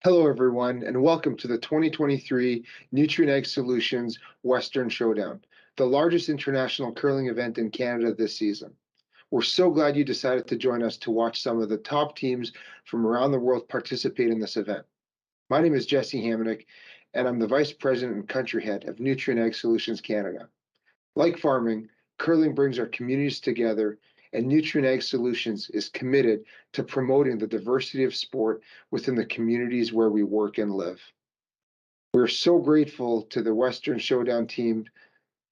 Hello, everyone, and welcome to the 2023 Nutrien Ag Solutions Western Showdown, the largest international curling event in Canada this season. We're so glad you decided to join us to watch some of the top teams from around the world participate in this event. My name is Jesse Hamonic, and I'm the Vice President and Country Head of Nutrien Ag Solutions Canada. Like farming, curling brings our communities together, and Nutrien Ag Solutions is committed to promoting the diversity of sport within the communities where we work and live. We're so grateful to the Western Showdown team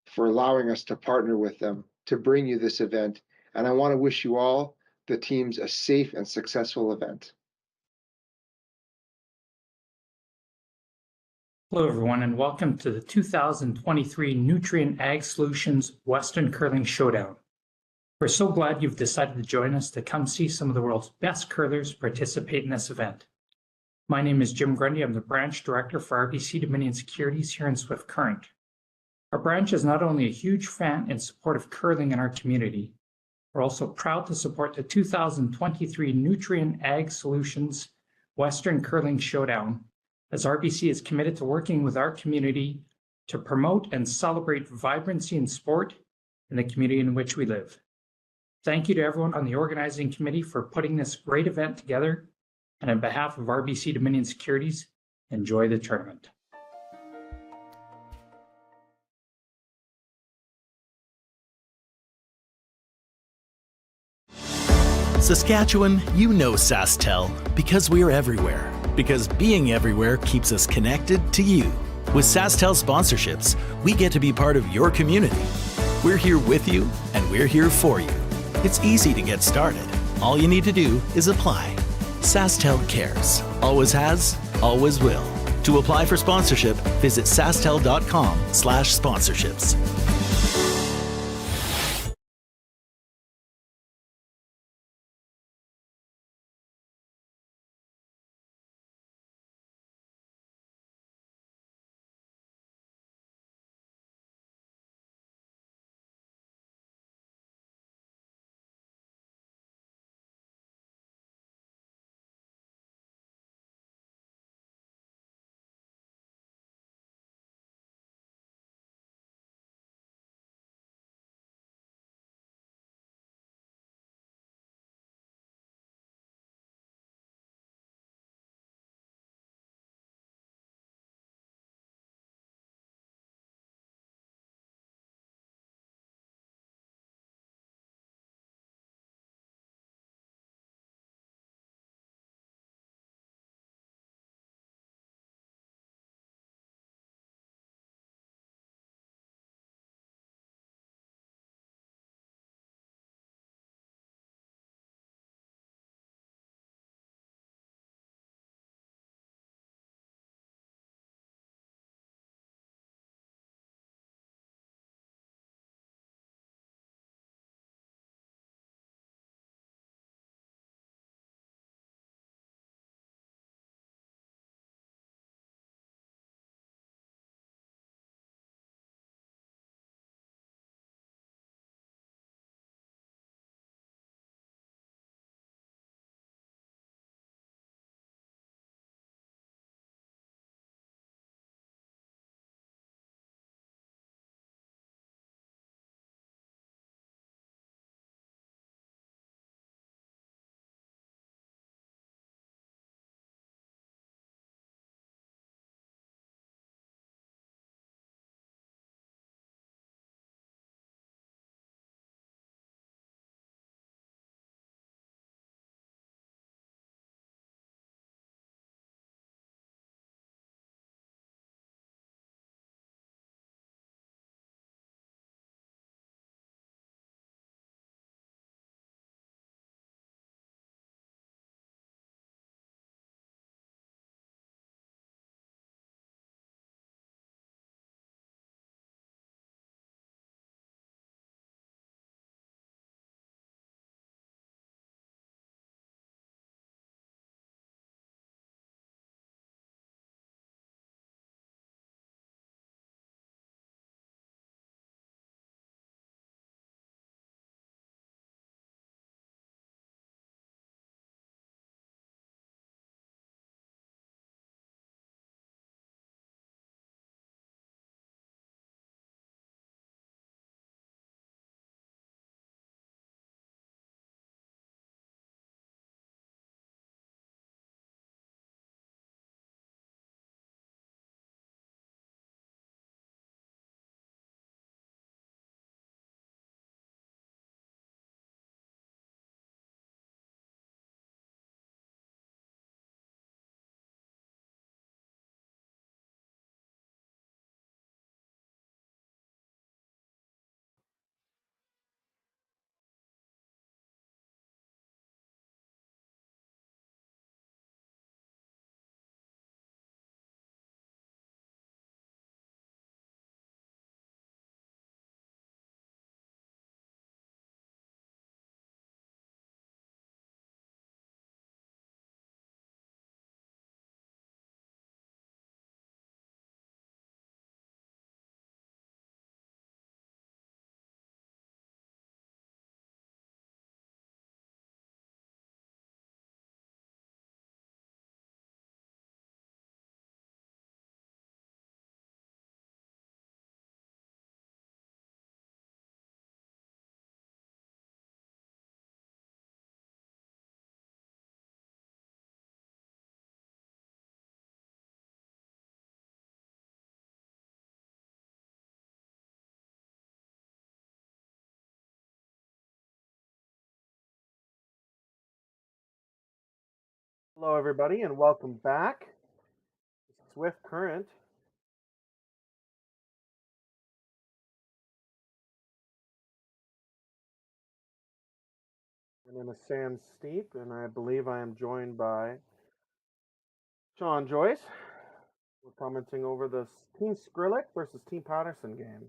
for allowing us to partner with them to bring you this event, and I want to wish you all, the teams, a safe and successful event. Hello, everyone, and welcome to the 2023 Nutrien Ag Solutions Western Curling Showdown. We're so glad you've decided to join us to come see some of the world's best curlers participate in this event. My name is Jim Grundy. I'm the Branch Director for RBC Dominion Securities here in Swift Current. Our branch is not only a huge fan and support of curling in our community, we're also proud to support the 2023 Nutrien Ag Solutions Western Curling Showdown, as RBC is committed to working with our community to promote and celebrate vibrancy in sport in the community in which we live. Thank you to everyone on the organizing committee for putting this great event together, and on behalf of RBC Dominion Securities, enjoy the tournament. Saskatchewan, you know SaskTel because we're everywhere. Because being everywhere keeps us connected to you. With SaskTel sponsorships, we get to be part of your community. We're here with you, and we're here for you. It's easy to get started. All you need to do is apply. SaskTel cares. Always has, always will. To apply for sponsorship, visit sastel.com/sponsorships. Hello, everybody, and welcome back. Swift Current. My name is Sam Steep, and I believe I am joined by Sean Joyce. We're commenting over the Team Skrillex versus Team Patterson game.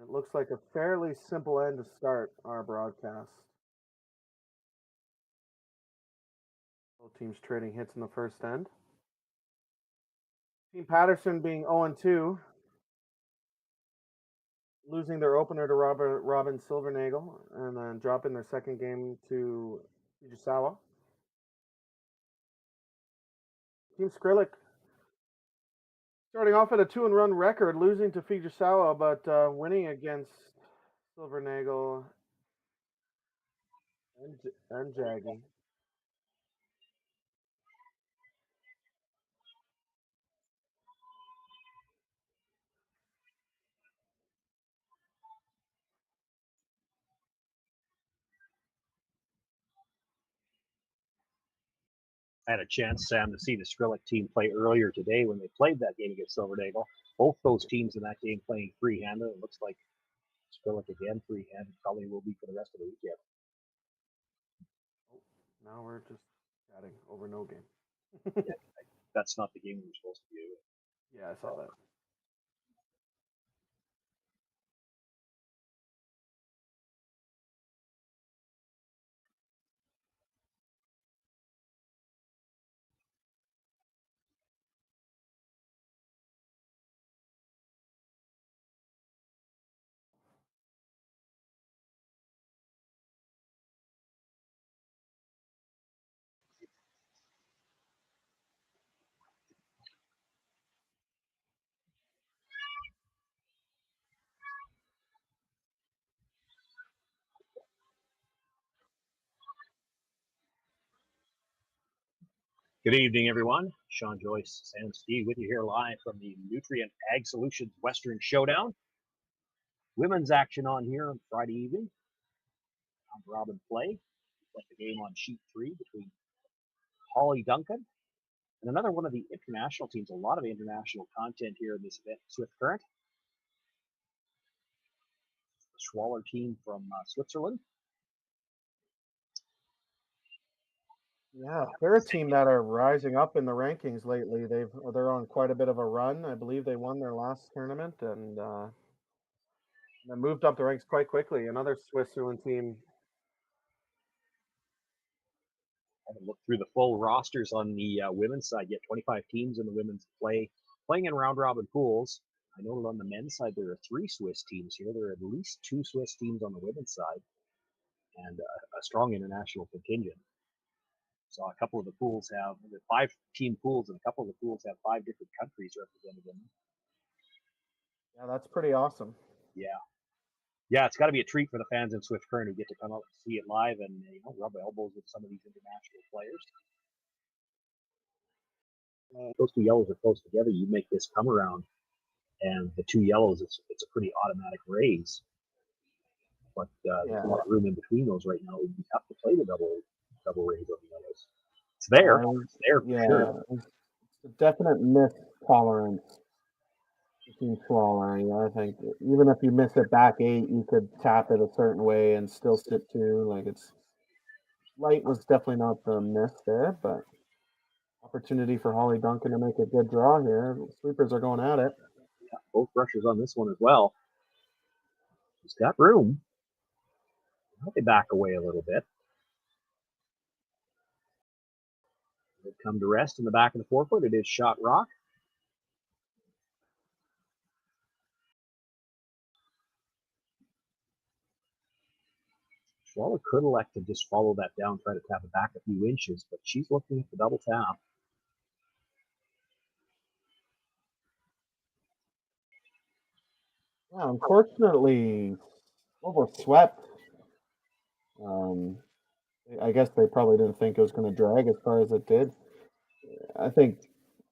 It looks like a fairly simple end to start our broadcast. Both teams trading hits in the first end. Team Patterson being 0-2, losing their opener to Robin Silvernagel, and then dropping their second game to Fujisawa. Team Skrillex starting off at a 2-run record, losing to Fujisawa, but winning against Silvernagel and Jaggy. I had a chance, Sam, to see the Skrillex team play earlier today when they played that game against Silvernagel. Both those teams in that game playing free-handed. It looks like Skrillex again free-handed probably will be for the rest of the weekend. Oh, now we're just chatting over no game. Yeah, that's not the game we were supposed to be doing. Yeah, I saw that. Good evening, everyone. Sean Joyce, Sam Steve with you here live from the Nutrien Ag Solutions Western Showdown. Women's action on here on Friday evening. Round robin play. Like the game on sheet 3 between Hollie Duncan and another one of the international teams. A lot of international content here in this event, Swift Current. The Schwaller team from Switzerland. Yeah, they're a team that are rising up in the rankings lately. They're on quite a bit of a run. I believe they won their last tournament and they moved up the ranks quite quickly. Another Switzerland team. I haven't looked through the full rosters on the women's side yet. 25 teams in the women's playing in round robin pools. I noted on the men's side there are 3 Swiss teams here. There are at least 2 Swiss teams on the women's side, and a strong international contingent. So a couple of the pools have 5-team pools, and a couple of the pools have 5 different countries represented in them. Yeah, that's pretty awesome. Yeah, it's got to be a treat for the fans in Swift Current who get to come out and see it live and rub elbows with some of these international players. Those 2 yellows are close together. You make this come around, and the 2 yellows, it's a pretty automatic raise. But there's a lot of room in between those right now. It would be tough to play the double raise on the yellows. It's there. It's there for sure. It's a definite miss tolerance between Schwaller. I think even if you miss it back 8, you could tap it a certain way and still sit 2. Like it's light was definitely not the miss there, but opportunity for Hollie Duncan to make a good draw here. The sweepers are going at it. Yeah, both rushers on this one as well. He's got room. I'll back away a little bit. They come to rest in the back of the forefoot. It is shot rock. Schwaller could elect to just follow that down, try to tap it back a few inches, but she's looking at the double tap. Yeah, unfortunately, overswept. I guess they probably didn't think it was going to drag as far as it did. I think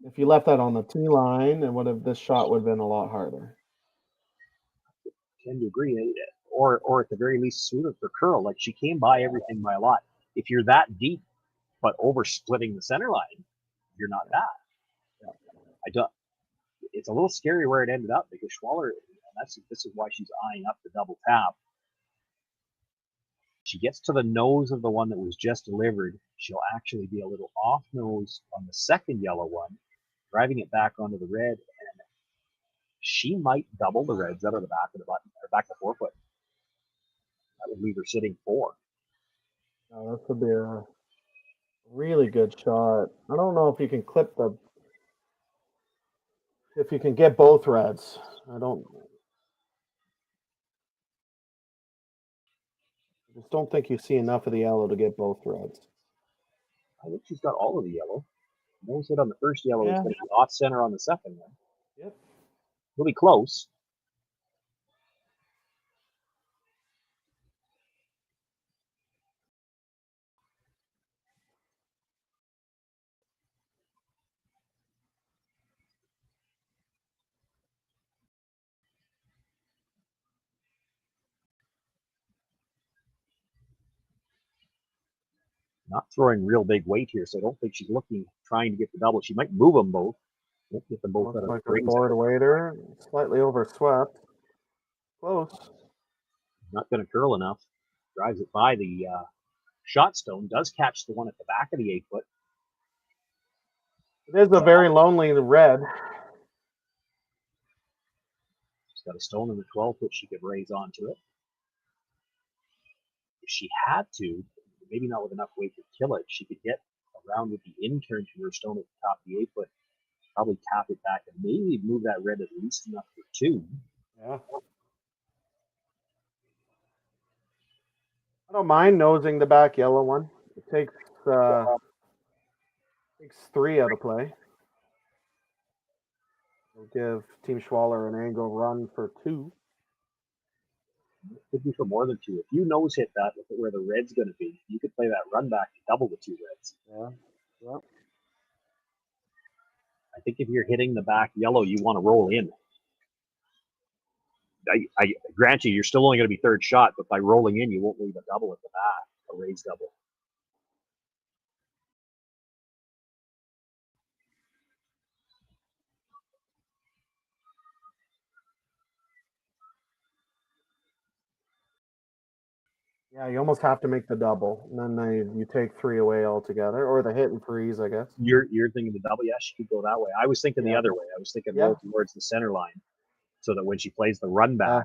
if you left that on the tee line, this shot would have been a lot harder. Tend to agree, or at the very least, suited for curl. Like she came by everything by a lot. if you're that deep, but over splitting the center line, you're not that. I don't. It's a little scary where it ended up because Schwaller, and this is why she's eyeing up the double tap. She gets to the nose of the one that was just delivered. She'll actually be a little off nose on the second yellow one, driving it back onto the red, and she might double the reds out of the back of the button or back of the forefoot. That would leave her sitting 4. Oh, this would be a really good shot. I don't know if you can clip if you can get both reds. I just don't think you see enough of the yellow to get both reds. I think she's got all of the yellow. Nose hit on the first yellow. Yeah. It's going to be off center on the second one. Yep. It'll be close. Not throwing real big weight here, so I don't think she's trying to get the double. She might move them both. Won't get them both Looks out of like the a rings. forward waiter, slightly overswept. Close. Not going to curl enough. Drives it by the shot stone. Does catch the one at the back of the 8-foot. It is a very lonely red. She's got a stone in the 12-foot she could raise onto it. If she had to, maybe not with enough weight to kill it, she could get around with the in-turn to her stone at the top of the 8-foot, probably tap it back and maybe move that red at least enough for 2. Yeah. I don't mind nosing the back yellow one. It takes 3 out of play. It'll give Team Schwaller an angle run for 2. Could be for more than 2. If you nose hit that, look at where the red's going to be. You could play that run back to double the 2 reds. Yeah. Yep. I think if you're hitting the back yellow, you want to roll in. I grant you, you're still only going to be third shot, but by rolling in, you won't leave a double at the back, a raised double. Yeah, you almost have to make the double, and then you take 3 away altogether, or the hit and freeze, I guess. You're thinking the double? Yeah, she could go that way. I was thinking the other way. I was thinking roll towards the center line, so that when she plays the run back,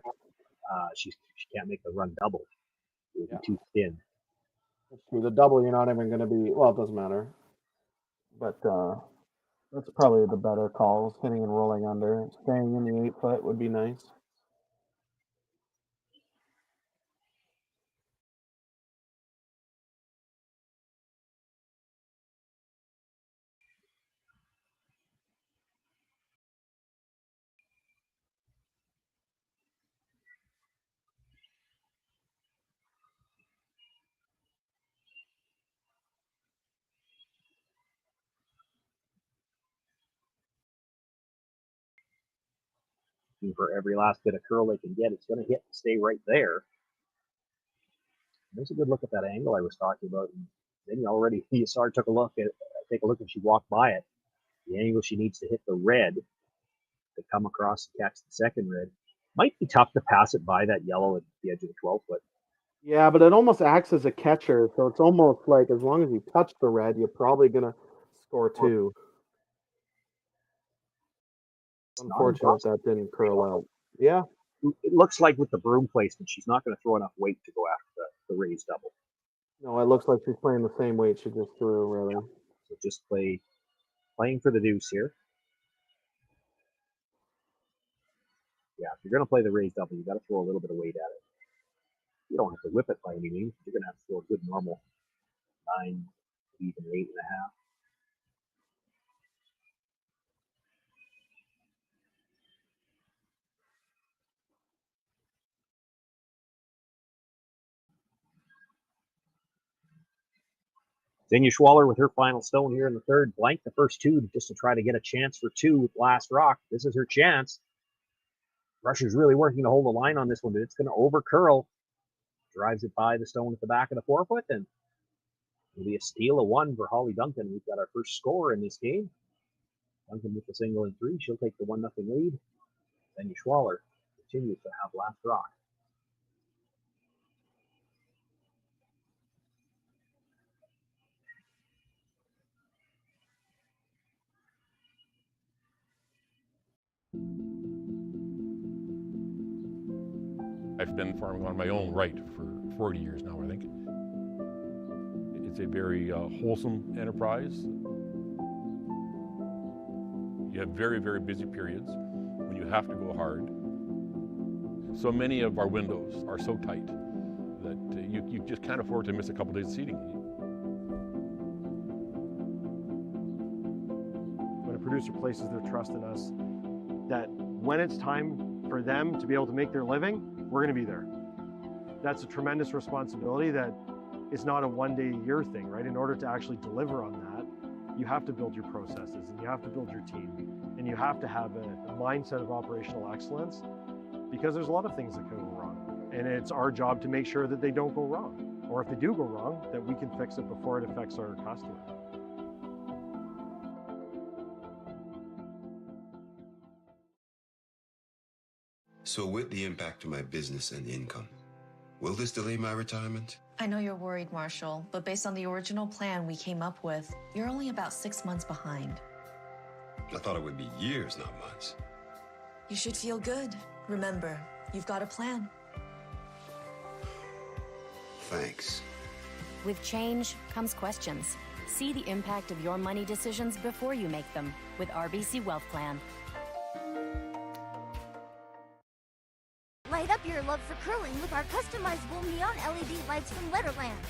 she can't make the run double. It would be too thin. The double, you're not even going to be. Well, it doesn't matter, but that's probably the better calls. Hitting and rolling under, staying in the 8-foot would be nice. For every last bit of curl they can get, it's going to hit and stay right there. There's a good look at that angle I was talking about. And then you saw her take a look and she walked by it. The angle she needs to hit the red to come across and catch the second red. Might be tough to pass it by that yellow at the edge of the 12-foot. Yeah, but it almost acts as a catcher, so it's almost like as long as you touch the red, you're probably going to score 2. Unfortunate that didn't curl out. Yeah. It looks like with the broom placement, she's not going to throw enough weight to go after the raised double. No, it looks like she's playing the same weight she just threw, really. So just playing for the deuce here. Yeah, if you're going to play the raised double, you got to throw a little bit of weight at it. You don't have to whip it by any means. You're going to have to throw a good normal 9, even 8.5. Xenia Schwaller with her final stone here in the third. Blank the first 2 just to try to get a chance for 2 with last rock. This is her chance. Russia's really working to hold the line on this one, but it's going to over curl. Drives it by the stone at the back of the 4-foot, and It'll be a steal of one for Hollie Duncan. We've got our first score in this game. Duncan with the single and 3. She'll take the 1-0 lead. Xenia Schwaller continues to have last rock. I've been farming on my own right for 40 years now, I think. It's a very wholesome enterprise. You have very, very busy periods when you have to go hard. So many of our windows are so tight that you just can't afford to miss a couple days of seeding. When a producer places their trust in us, that when it's time for them to be able to make their living, we're going to be there. That's a tremendous responsibility that is not a one-day-a-year thing, right? In order to actually deliver on that, you have to build your processes and you have to build your team and you have to have a mindset of operational excellence, because there's a lot of things that can go wrong. And it's our job to make sure that they don't go wrong. Or if they do go wrong, that we can fix it before it affects our customer. So with the impact to my business and income, will this delay my retirement? I know you're worried, Marshall, but based on the original plan we came up with, you're only about 6 months behind. I thought it would be years, not months. You should feel good. Remember, you've got a plan. Thanks. With change comes questions. See the impact of your money decisions before you make them with RBC Wealth Plan. Light up your love for curling with our customizable neon LED lights from Letterlands.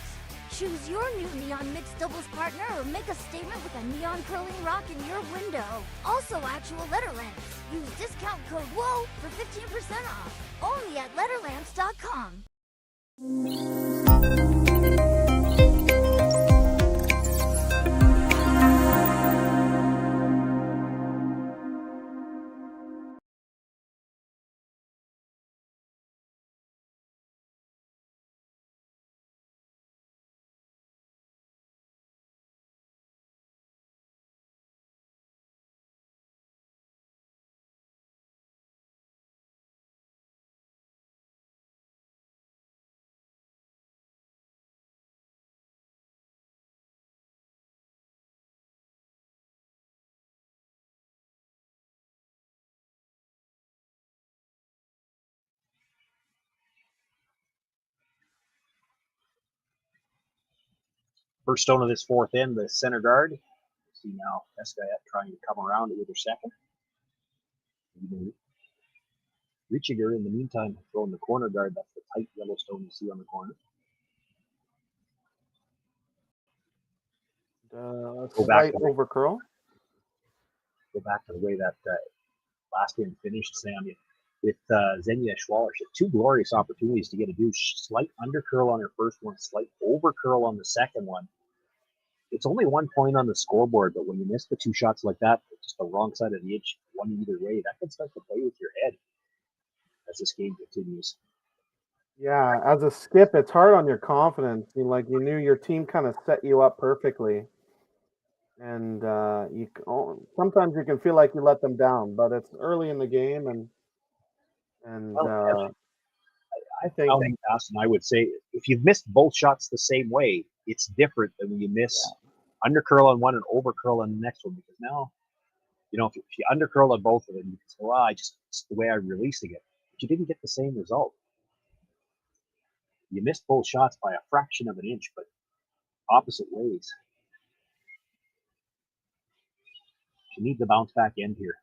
Choose your new neon mixed doubles partner or make a statement with a neon curling rock in your window. Also actual Letterlands. Use discount code WHOA for 15% off. Only at Letterlands.com. First stone of this fourth end, the center guard. See now Eskayette trying to come around to either second. Reaching her in the meantime, throwing the corner guard. That's the tight yellow stone you see on the corner. Slight over curl. Go back to the way that last game finished, Sam. With Xenia Schwaller, she had 2 glorious opportunities to get a slight under curl on her first one, slight over curl on the second one. It's only 1 point on the scoreboard, but when you miss the 2 shots like that, just the wrong side of the edge, one either way, that can start to play with your head as this game continues. Yeah, as a skip, it's hard on your confidence. You knew your team kind of set you up perfectly, and sometimes you can feel like you let them down, but it's early in the game, and I think and I would say if you've missed both shots the same way, it's different than when you miss under curl on one and over curl on the next one, because now, if you under curl on both of them, you can say, well, it's the way I'm releasing it. But you didn't get the same result. You missed both shots by a fraction of an inch, but opposite ways. You need the bounce back end here.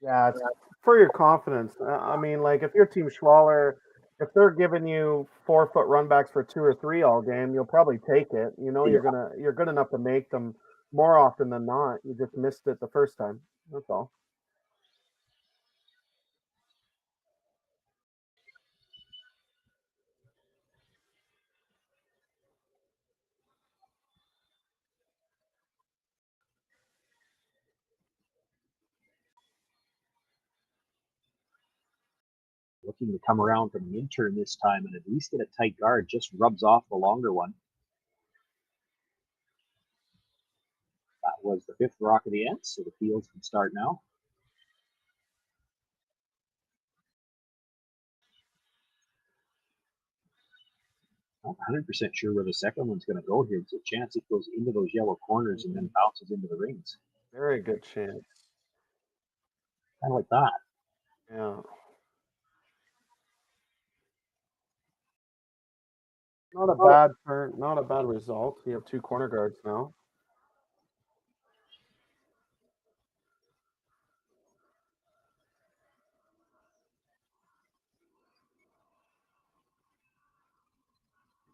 Yeah, it's for your confidence. If your team Schwaller, if they're giving you 4-foot runbacks for 2 or 3 all game, you'll probably take it. You're good enough to make them more often than not. You just missed it the first time. That's all. Looking to come around from the intern this time and at least get a tight guard, just rubs off the longer one. was the 5th rock of the end, so the fields can start now. I'm not 100% sure where the second one's going to go here. There's a chance it goes into those yellow corners and then bounces into the rings. Very good chance. Kind of like that. Yeah. Not a bad turn, not a bad result. We have 2 corner guards now.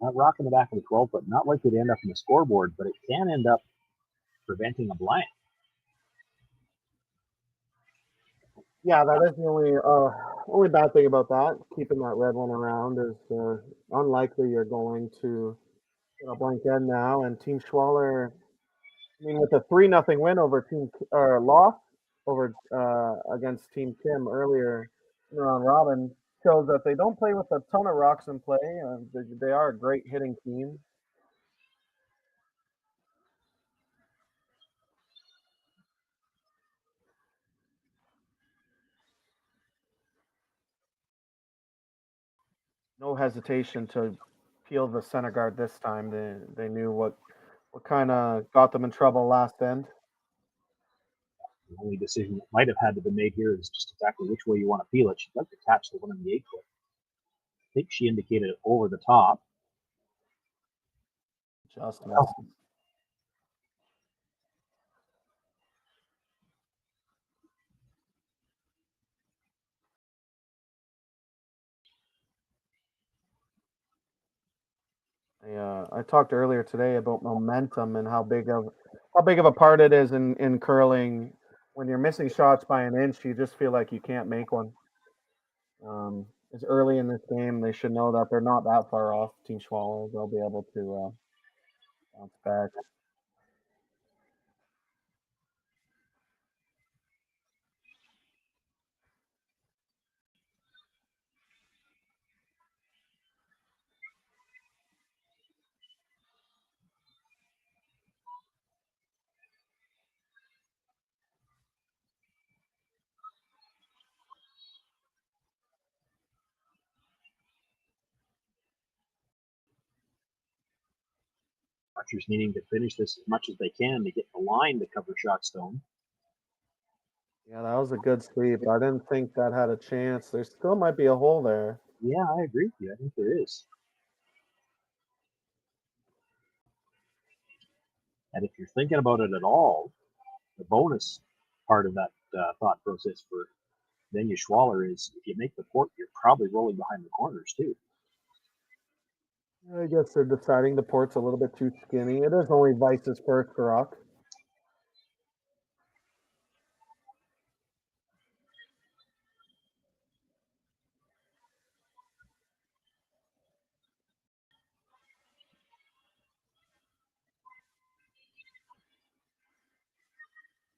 Not rocking the back of the 12, but not likely to end up in the scoreboard, but it can end up preventing a blank. Yeah, that is the only bad thing about that. Keeping that red one around is unlikely you're going to get a blank end now. And Team Schwaller, I mean, with a 3-0 win over loss over against Team Kim earlier in the round robin, shows that they don't play with a ton of rocks in play. They are a great hitting team. No hesitation to peel the center guard this time. They knew what kind of got them in trouble last end. The only decision that might have had to be made here is just exactly which way you want to peel it. She'd like to catch the one in the 8-foot. I think she indicated it over the top. Just missed. I talked earlier today about momentum and how big of a part it is in curling. When you're missing shots by an inch, you just feel like you can't make one. It's early in this game. They should know that they're not that far off Team Schwaller. They'll be able to bounce back. Archers needing to finish this as much as they can to get the line to cover Shotstone. Yeah, that was a good sweep. I didn't think that had a chance. There still might be a hole there. Yeah, I agree with you. I think there is. And if you're thinking about it at all, the bonus part of that thought process for Xenia Schwaller is if you make the port, you're probably rolling behind the corners too. I guess they're deciding the port's a little bit too skinny. It is only Vice's first rock.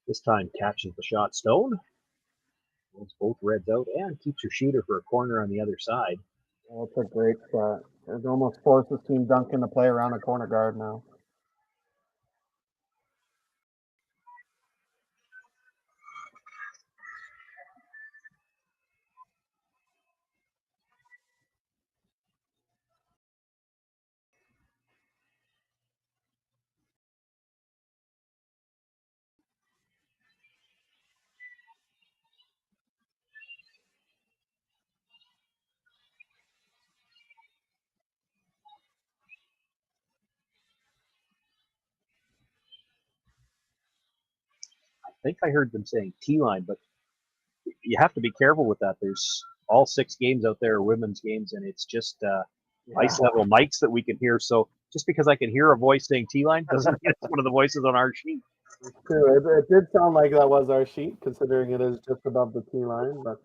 This time catches the shot stone. Holds both reds out and keeps her shooter for a corner on the other side. Well, it's a great shot. It almost forces Team Duncan to play around a corner guard now. I think I heard them saying T-line, but you have to be careful with that. There's all 6 games out there are women's games, and it's just ice level mics that we can hear. So just because I can hear a voice saying T-line doesn't mean it's one of the voices on our sheet. It's true. It did sound like that was our sheet, considering it is just above the T-line. But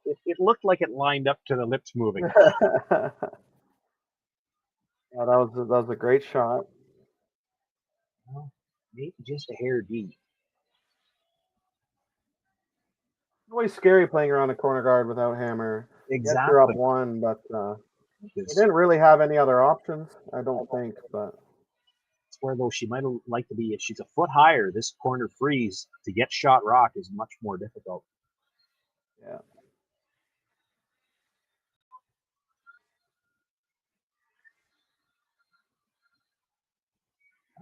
it looked like it lined up to the lips moving. Yeah, that was a great shot. Well, maybe just a hair deep. Always scary playing around a corner guard without hammer. Exactly. Yes, you're up 1, but they didn't really have any other options, I don't think. But where, though, she might like to be. If she's a foot higher, this corner freeze to get shot rock is much more difficult. Yeah.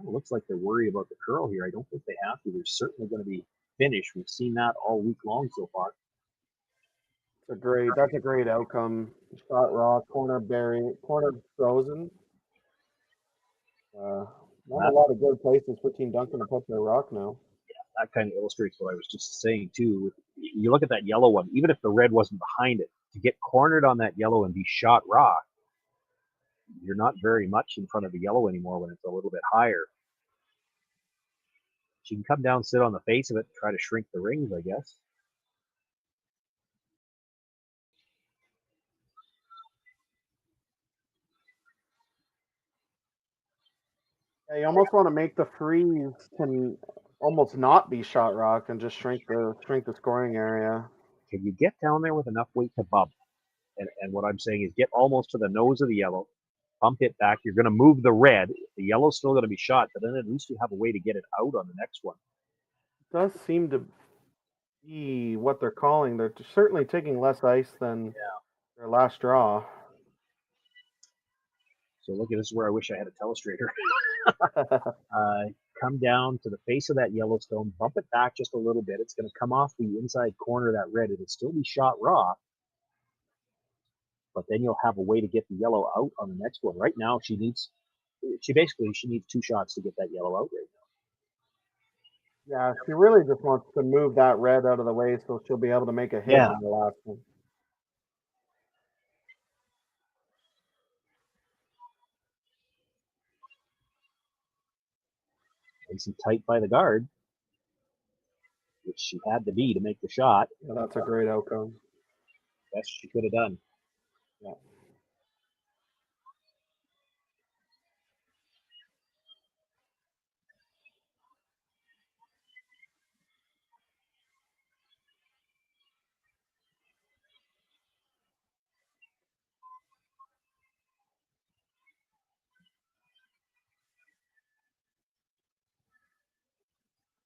It looks like they're worried about the curl here. I don't think they have to. They're certainly going to be finished. We've seen that all week long so far. That's a great outcome. Shot rock, corner frozen. Not a lot of good places for Team Duncan to put their rock now. Yeah, that kind of illustrates what I was just saying too. You look at that yellow one, even if the red wasn't behind it, to get cornered on that yellow and be shot rock, you're not very much in front of the yellow anymore when it's a little bit higher. She can come down, sit on the face of it, and try to shrink the rings, I guess. Yeah, you almost want to make the freeze can almost not be shot rock and just shrink the scoring area. Can you get down there with enough weight to bump? And what I'm saying is get almost to the nose of the yellow, bump it back. You're going to move the red. The yellow's still going to be shot, but then at least you have a way to get it out on the next one. It does seem to be what they're calling. They're certainly taking less ice than their last draw. So look at this, where I wish I had a telestrator. Come down to the face of that Yellowstone, bump it back just a little bit. It's going to come off the inside corner of that red. It'll still be shot raw, but then you'll have a way to get the yellow out on the next one. Right now, she needs 2 shots to get that yellow out right now. Yeah, she really just wants to move that red out of the way so she'll be able to make a hit on the last one. Nice and tight by the guard, which she had to be to make the shot. Yeah, that's a great outcome. Best she could have done. Yeah.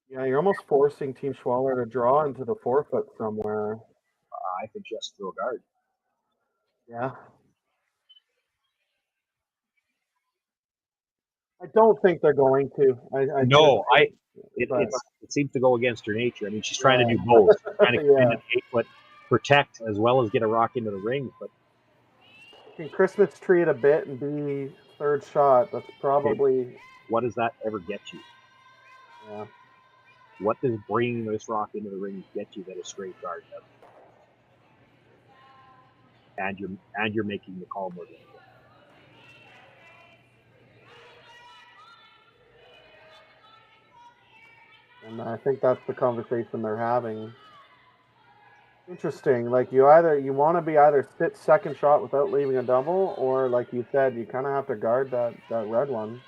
Yeah, you're almost forcing Team Schwaller to draw into the forefoot somewhere. I could just throw a guard. Yeah. I don't think they're going to. It seems to go against her nature. I mean, she's trying to do both. She's trying to get into the 8-foot, protect as well as get a rock into the ring. But can Christmas tree it a bit and be third shot? That's probably. What does that ever get you? Yeah. What does bringing this rock into the ring get you that a straight guard does? And you're making the call more difficult. And I think that's the conversation they're having. Interesting. Like you want to be either sit second shot without leaving a double, or like you said, you kind of have to guard that red one.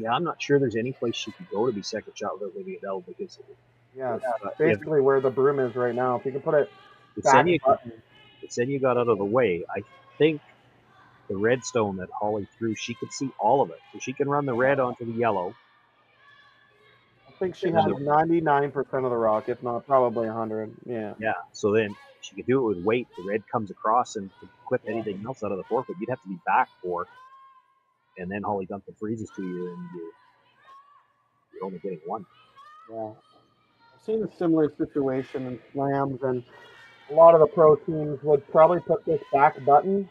I'm not sure there's any place she could go to be second shot without leaving a double, because it's basically where the broom is right now. If you can put it back. Xenia got out of the way. I think the red stone that Hollie threw, she could see all of it, so she can run the red onto the yellow. I think she has 99% of the rock, if not probably 100. Yeah. Yeah. So then she could do it with weight. The red comes across and could clip anything else out of the forefooot. You'd have to be back for, and then Hollie Duncan freezes to you, and you're only getting one. Yeah. I've seen a similar situation in slams, and a lot of the pro teams would probably put this back button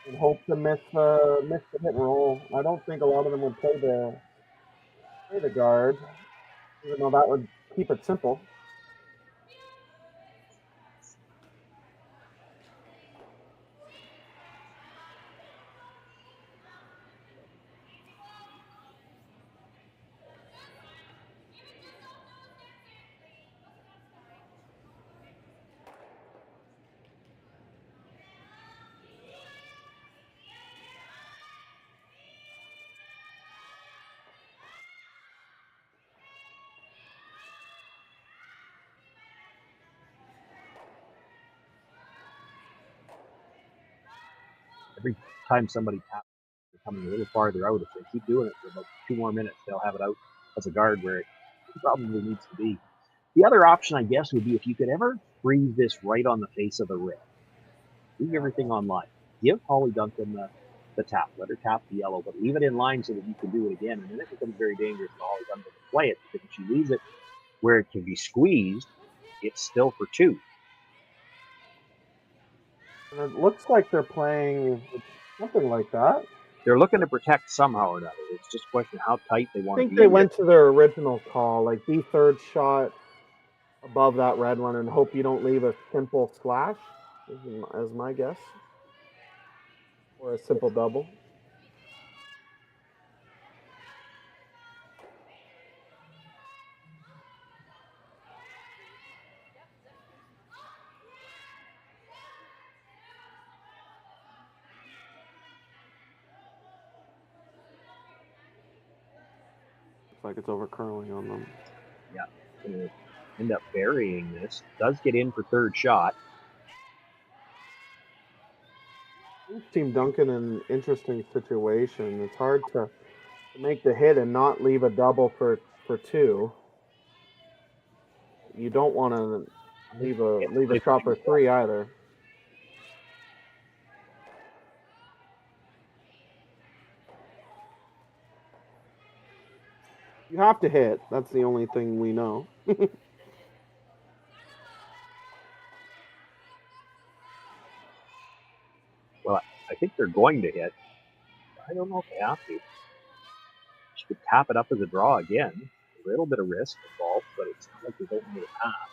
and hope to miss the hit and roll. I don't think a lot of them would play the guard, even though that would keep it simple. Every time somebody taps coming a little farther out. If they keep doing it for about 2 more minutes, they'll have it out as a guard where it probably needs to be. The other option, I guess, would be if you could ever freeze this right on the face of the red. Leave everything on line. Give Hollie Duncan the tap. Let her tap the yellow, but leave it in line so that you can do it again. And then it becomes very dangerous for Hollie Duncan to play it, because if she leaves it where it can be squeezed, it's still for 2. And it looks like they're playing something like that. They're looking to protect somehow or another. It's just a question of how tight they I want to be. think they went to their original call, like be third shot above that red one and hope you don't leave a simple slash, as my guess. Or a simple double. Looks like it's over curling on them. Yeah, going to end up burying this. Does get in for third shot. Team Duncan in an interesting situation. It's hard to make the hit and not leave a double for 2. You don't want to leave a shot for 3 either. You have to hit. That's the only thing we know. Well, I think they're going to hit. I don't know if they have to. She could tap it up as a draw again. A little bit of risk involved, but it's not like they don't need a path.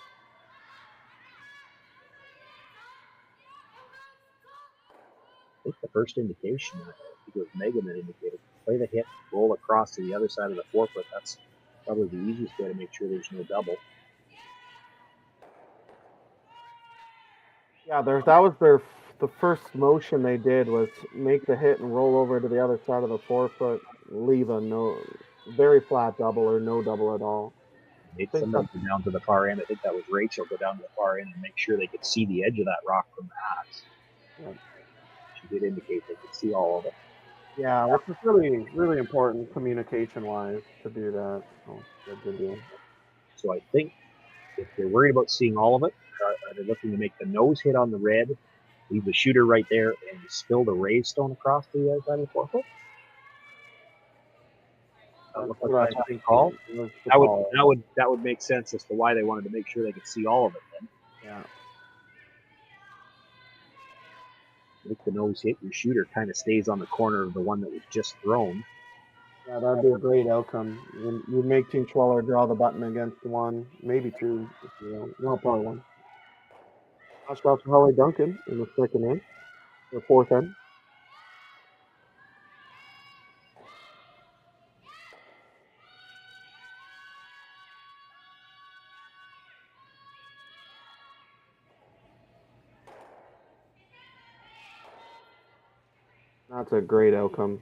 I think the first indication, I think it was Megan that indicated, play the hit, roll across to the other side of the forefoot. That's probably the easiest way to make sure there's no double. Yeah, that was the first motion they did was make the hit and roll over to the other side of the forefoot, leave a very flat double or no double at all. Somebody go down to the far end. I think that was Rachel. Go down to the far end and make sure they could see the edge of that rock from the hats. Yeah. She did indicate they could see all of it. Yeah, which is really, really important communication-wise to do that. So, good deal. So I think if they're worried about seeing all of it, are they looking to make the nose hit on the red, leave the shooter right there, and spill the raised stone across the other side of the forefoot? That would make sense as to why they wanted to make sure they could see all of it then. Yeah. Make the nose hit, your shooter kind of stays on the corner of the one that was just thrown. Yeah, that'd be a great outcome. You make Team Schwaller draw the button against 1, maybe 2. Well, probably 1. Last shot for Hollie Duncan in the second end, or fourth end. That's a great outcome.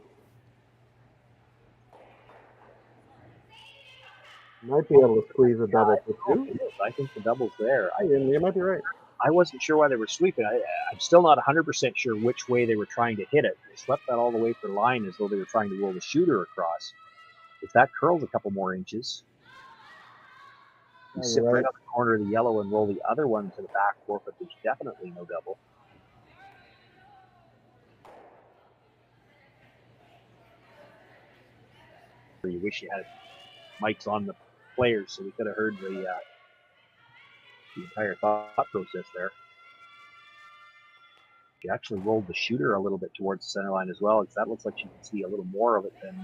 Might be able to squeeze a double for 2. I think the double's there. You might be right. I wasn't sure why they were sweeping. I'm still not 100% sure which way they were trying to hit it. They swept that all the way for line as though they were trying to roll the shooter across. If that curls a couple more inches, you sit right on the corner of the yellow and roll the other one to the back forefoot. There's definitely no double. You wish you had mics on the players so we could have heard the entire thought process there. She actually rolled the shooter a little bit towards the center line as well, because that looks like she can see a little more of it than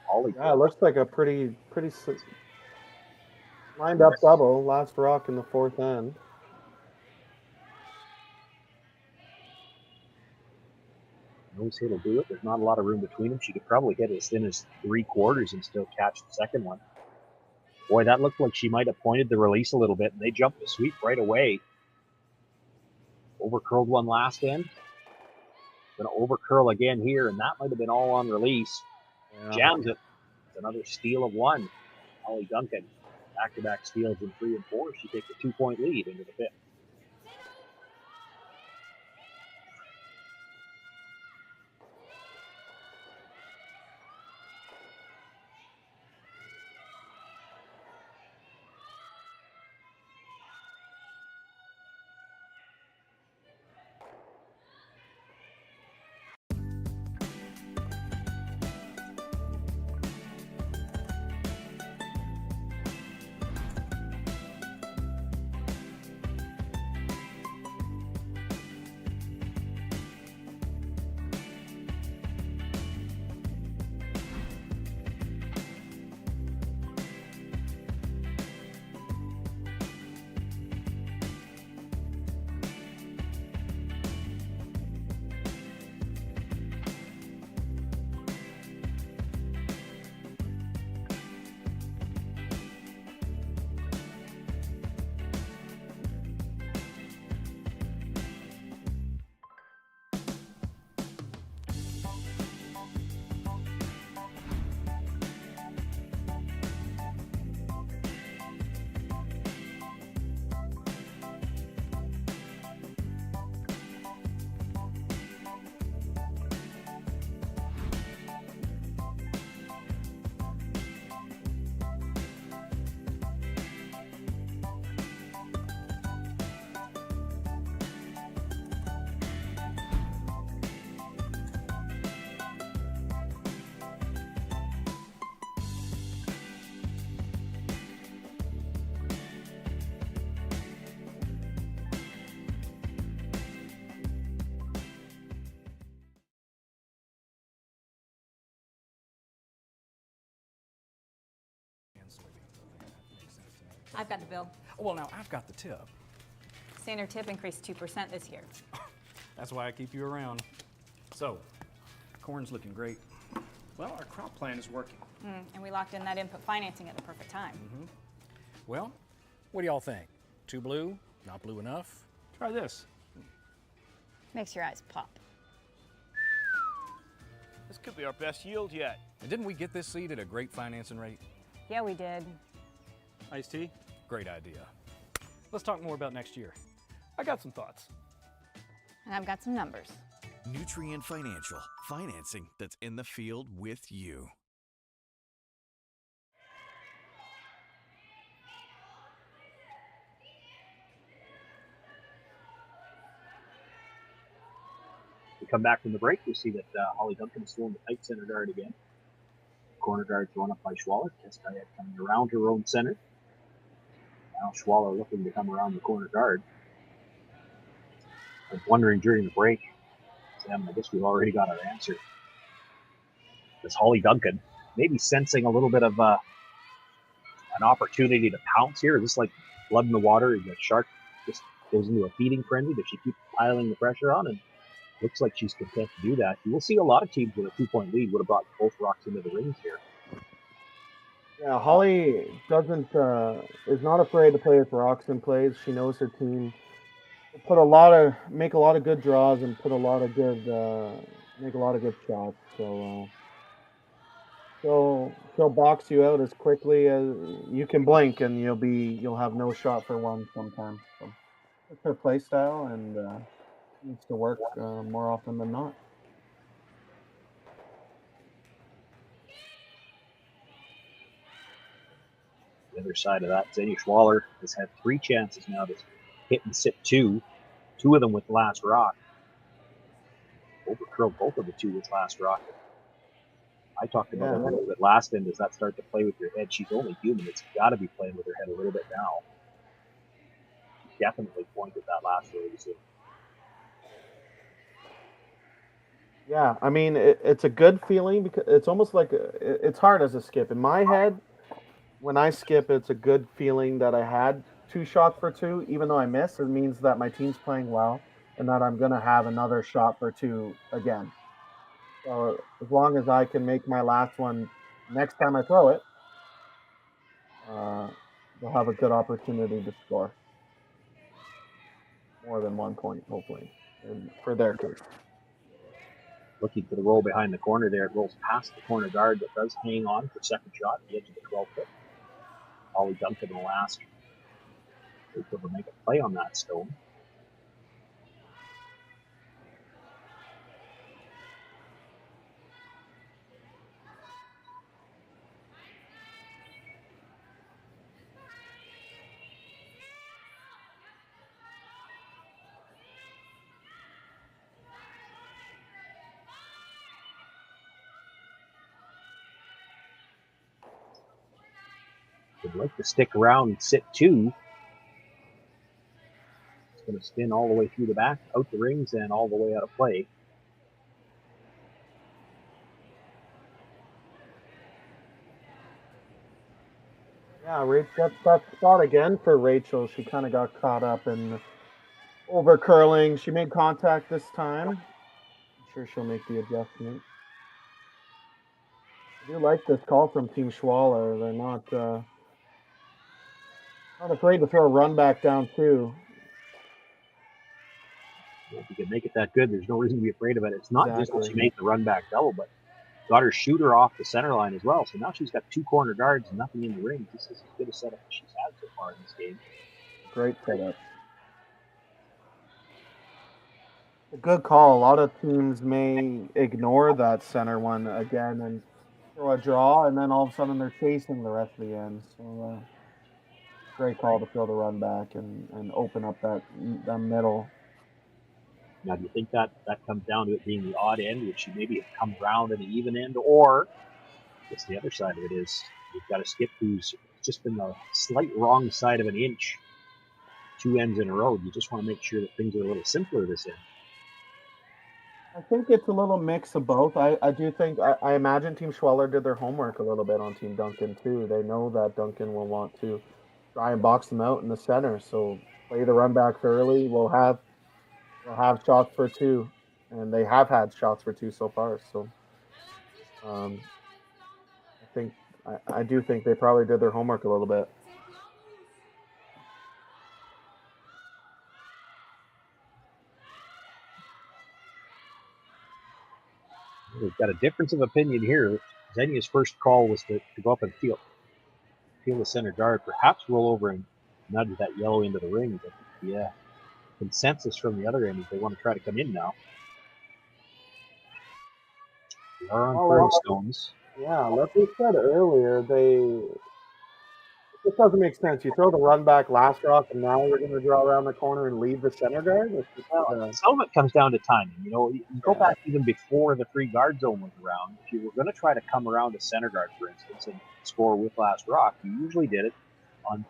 Hollie. Yeah, it looks like a pretty lined up double. Last rock in the fourth end. Nose hit will do it. There's not a lot of room between them. She could probably hit as thin as 3/4 and still catch the second one. Boy, that looked like she might have pointed the release a little bit, and they jumped the sweep right away. Overcurled one last end. Going to overcurl again here, and that might have been all on release. Yeah. Jams it. It's another steal of 1. Hollie Duncan, back-to-back steals in 3 and 4. She takes a 2-point lead into the 5th. I've got the bill. Well, now I've got the tip. Standard tip increased 2% this year. That's why I keep you around. So, corn's looking great. Well, our crop plan is working. And we locked in that input financing at the perfect time. Well, what do y'all think? Too blue? Not blue enough? Try this. Makes your eyes pop. This could be our best yield yet. And didn't we get this seed at a great financing rate? Yeah, we did. Iced tea? Great idea. Let's talk more about next year. I got some thoughts. And I've got some numbers. Nutrien Financial, financing that's in the field with you. We come back from the break, we see that Hollie Duncan is still in the tight center guard again. Corner guard thrown up by Schwaller. Keskayet coming around her own center. Now Schwaller looking to come around the corner guard. I was wondering during the break, Sam, I guess we've already got our answer. This Hollie Duncan, maybe sensing a little bit of an opportunity to pounce here. Is this like blood in the water? The shark just goes into a feeding frenzy. Does she keep piling the pressure on? And looks like she's content to do that. You will see a lot of teams with a 2-point lead would have brought both rocks into the rings here. Yeah, Hollie is not afraid to play with rocks in plays. She knows her team. Make a lot of good draws and make a lot of good shots. So she'll box you out as quickly as you can blink, and you'll have no shot for one sometimes. So it's her play style, and needs to work more often than not. The other side of that, Xenia Schwaller has had 3 chances now to hit and sit 2 of them with last rock. Overcurled both of the 2 with last rock. I talked about it a little bit last end. Does that start to play with your head? She's only human. It's got to be playing with her head a little bit now. She definitely pointed that last release. Yeah, I mean, it's a good feeling because it's almost like it's hard as a skip. In my head, when I skip, it's a good feeling that I had 2 shots for 2, even though I miss. It means that my team's playing well and that I'm going to have another shot for 2 again. So as long as I can make my last one next time I throw it, they'll have a good opportunity to score more than 1 point, hopefully, for their case. Looking for the roll behind the corner there. It rolls past the corner guard, but does hang on for second shot at the edge of the 12-foot. Hollie Duncan will ask if they'll make a play on that stone. Would like to stick around and sit 2. It's going to spin all the way through the back, out the rings, and all the way out of play. Yeah, that's that spot again for Rachel. She kind of got caught up in over curling. She made contact this time. I'm sure she'll make the adjustment. I do like this call from Team Schwaller. They're not afraid to throw a run back down too. If you can make it that good, there's no reason to be afraid of it. It's not just that she made the run back double, but got her shooter off the center line as well. So now she's got 2 corner guards and nothing in the ring. This is as good a setup as she's had so far in this game. Great setup. A good call. A lot of teams may ignore that center one again and throw a draw, and then all of a sudden they're chasing the rest of the end. So great call to throw the run back and open up that middle. Now, do you think that comes down to it being the odd end, which you maybe have come around an even end, or I guess the other side of it is you've got a skip who's just been the slight wrong side of an inch 2 ends in a row. You just want to make sure that things are a little simpler this end. I think it's a little mix of both. I do think, I imagine Team Schwaller did their homework a little bit on Team Duncan too. They know that Duncan will want to try and box them out in the center. So play the run backs early. We'll have shots for two, and they have had shots for two so far. So I think I do think they probably did their homework a little bit. We've got a difference of opinion here. Xenia's first call was to go up and feel the center guard, perhaps roll over and nudge that yellow into the ring. But yeah, consensus from the other end is they want to try to come in now. We are on throwing stones. Yeah, like we said earlier, it doesn't make sense. You throw the run back last rock, and now you're going to draw around the corner and leave the center guard. Some of it comes down to timing. You know, you go back even before the free guard zone was around. If you were going to try to come around a center guard, for instance, and score with last rock, you usually did it on,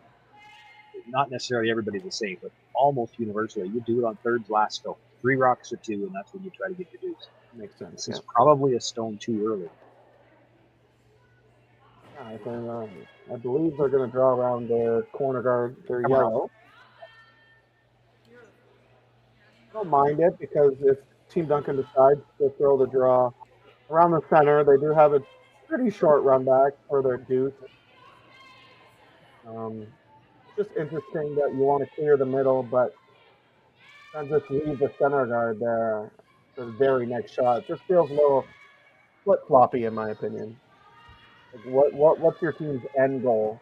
not necessarily everybody the same, but almost universally. You do it on thirds last stone. 3 rocks or 2, and that's when you try to get your deuce. Makes sense. This is probably a stone too early. I believe they're going to draw around their corner guard, their yellow. I don't mind it because if Team Duncan decides to throw the draw around the center, they do have a pretty short run back for their deuce. Just interesting that you want to clear the middle, but then just leave the center guard there for the very next shot. It just feels a little flip-floppy in my opinion. Like what's your team's end goal?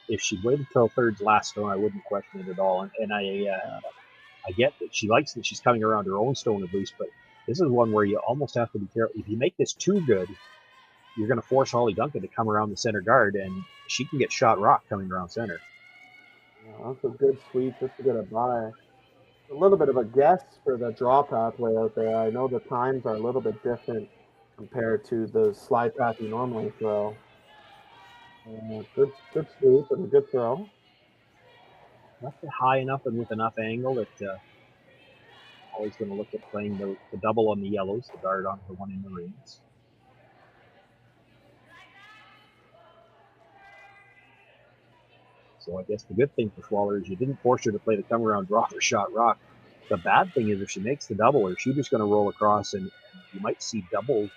If she waited till thirds last stone, I wouldn't question it at all. And I get that she likes that she's coming around her own stone at least, but this is one where you almost have to be careful. If you make this too good, you're going to force Hollie Duncan to come around the center guard, and she can get shot rock coming around center. Yeah, that's a good sweep just to get a buy. A little bit of a guess for the draw pathway out there. I know the times are a little bit different compared to the slide path you normally throw. Good sweep and a good throw. Not high enough and with enough angle that always going to look at playing the double on the yellows, the guard on the one in the rings. So I guess the good thing for Schwaller is you didn't force her to play the come around draw for shot rock. The bad thing is if she makes the double, her shooter's going to roll across, and you might see double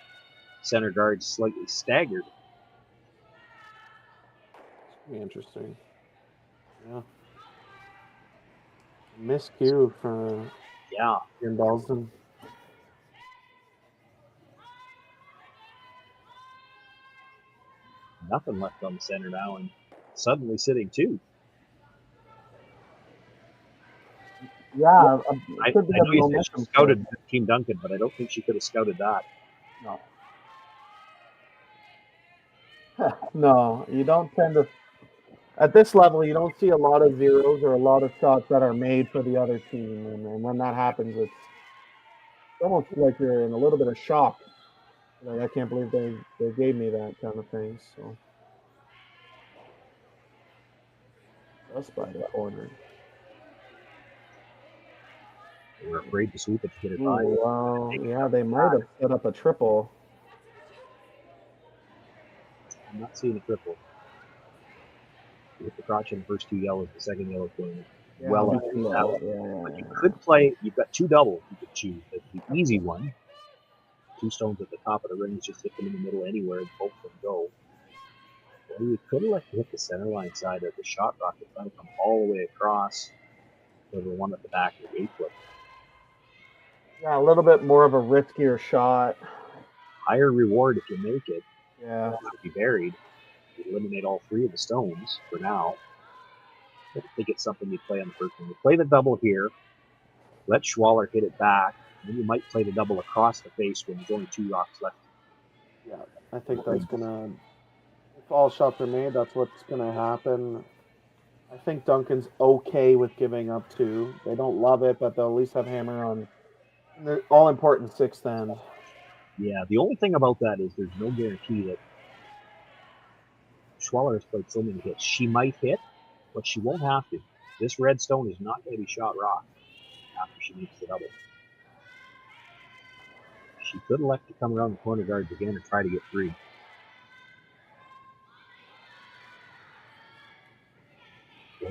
center guards slightly staggered. Interesting. Yeah. Miscue for Ian Belson. Nothing left on the center now, and suddenly sitting 2. Yeah, I know you said she scouted Team Duncan, but I don't think she could have scouted that. No. No, you don't tend to. At this level, you don't see a lot of zeros or a lot of shots that are made for the other team, and when that happens, it's almost like you're in a little bit of shock. Like, I can't believe they gave me that kind of thing. So just by the corner. They were afraid to sweep it to get it by. Wow. Yeah, they might have set up a triple. I'm not seeing a triple. You hit the crotch in the first 2 yellows, the second yellow going well into that. But you could play, you've got 2 doubles you could choose. The easy one, 2 stones at the top of the rings, just hit them in the middle anywhere and both of them go. Or you could elect to hit the center line side of the shot rocket, trying to come all the way across to the one at the back of the 8-foot. Yeah, a little bit more of a riskier shot. Higher reward if you make it. Yeah. It would be buried. You eliminate all 3 of the stones for now. I don't think it's something you play on the first one. You play the double here. Let Schwaller hit it back. Then you might play the double across the face when there's only 2 rocks left. Yeah, I think that's gonna. If all shots are made, that's what's gonna happen. I think Duncan's okay with giving up 2. They don't love it, but they'll at least have hammer on the all-important 6th end. Yeah, the only thing about that is there's no guarantee that Schwaller has played so many hits. She might hit, but she won't have to. This red stone is not going to be shot rock after she makes the double. She could elect to come around the corner guards again and try to get 3.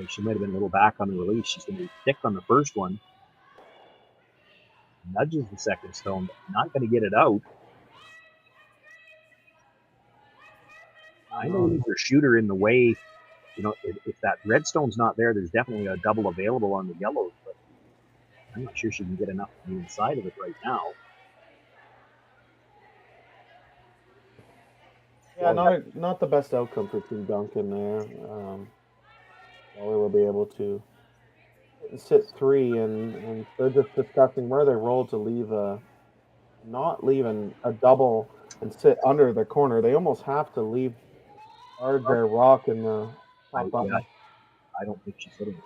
And she might have been a little back on the release. She's going to be thick on the first one. Nudges the second stone, but not going to get it out. I know leave her shooter in the way. You know, if that red stone's not there, there's definitely a double available on the yellows, but I'm not sure she can get enough to the inside of it right now. Yeah, not the best outcome for Team Duncan there. Waller will be able to sit 3, and they're just discussing where they roll to leave not leaving a double and sit under the corner. They almost have to leave their rock in the top button. I don't think she's hitting it.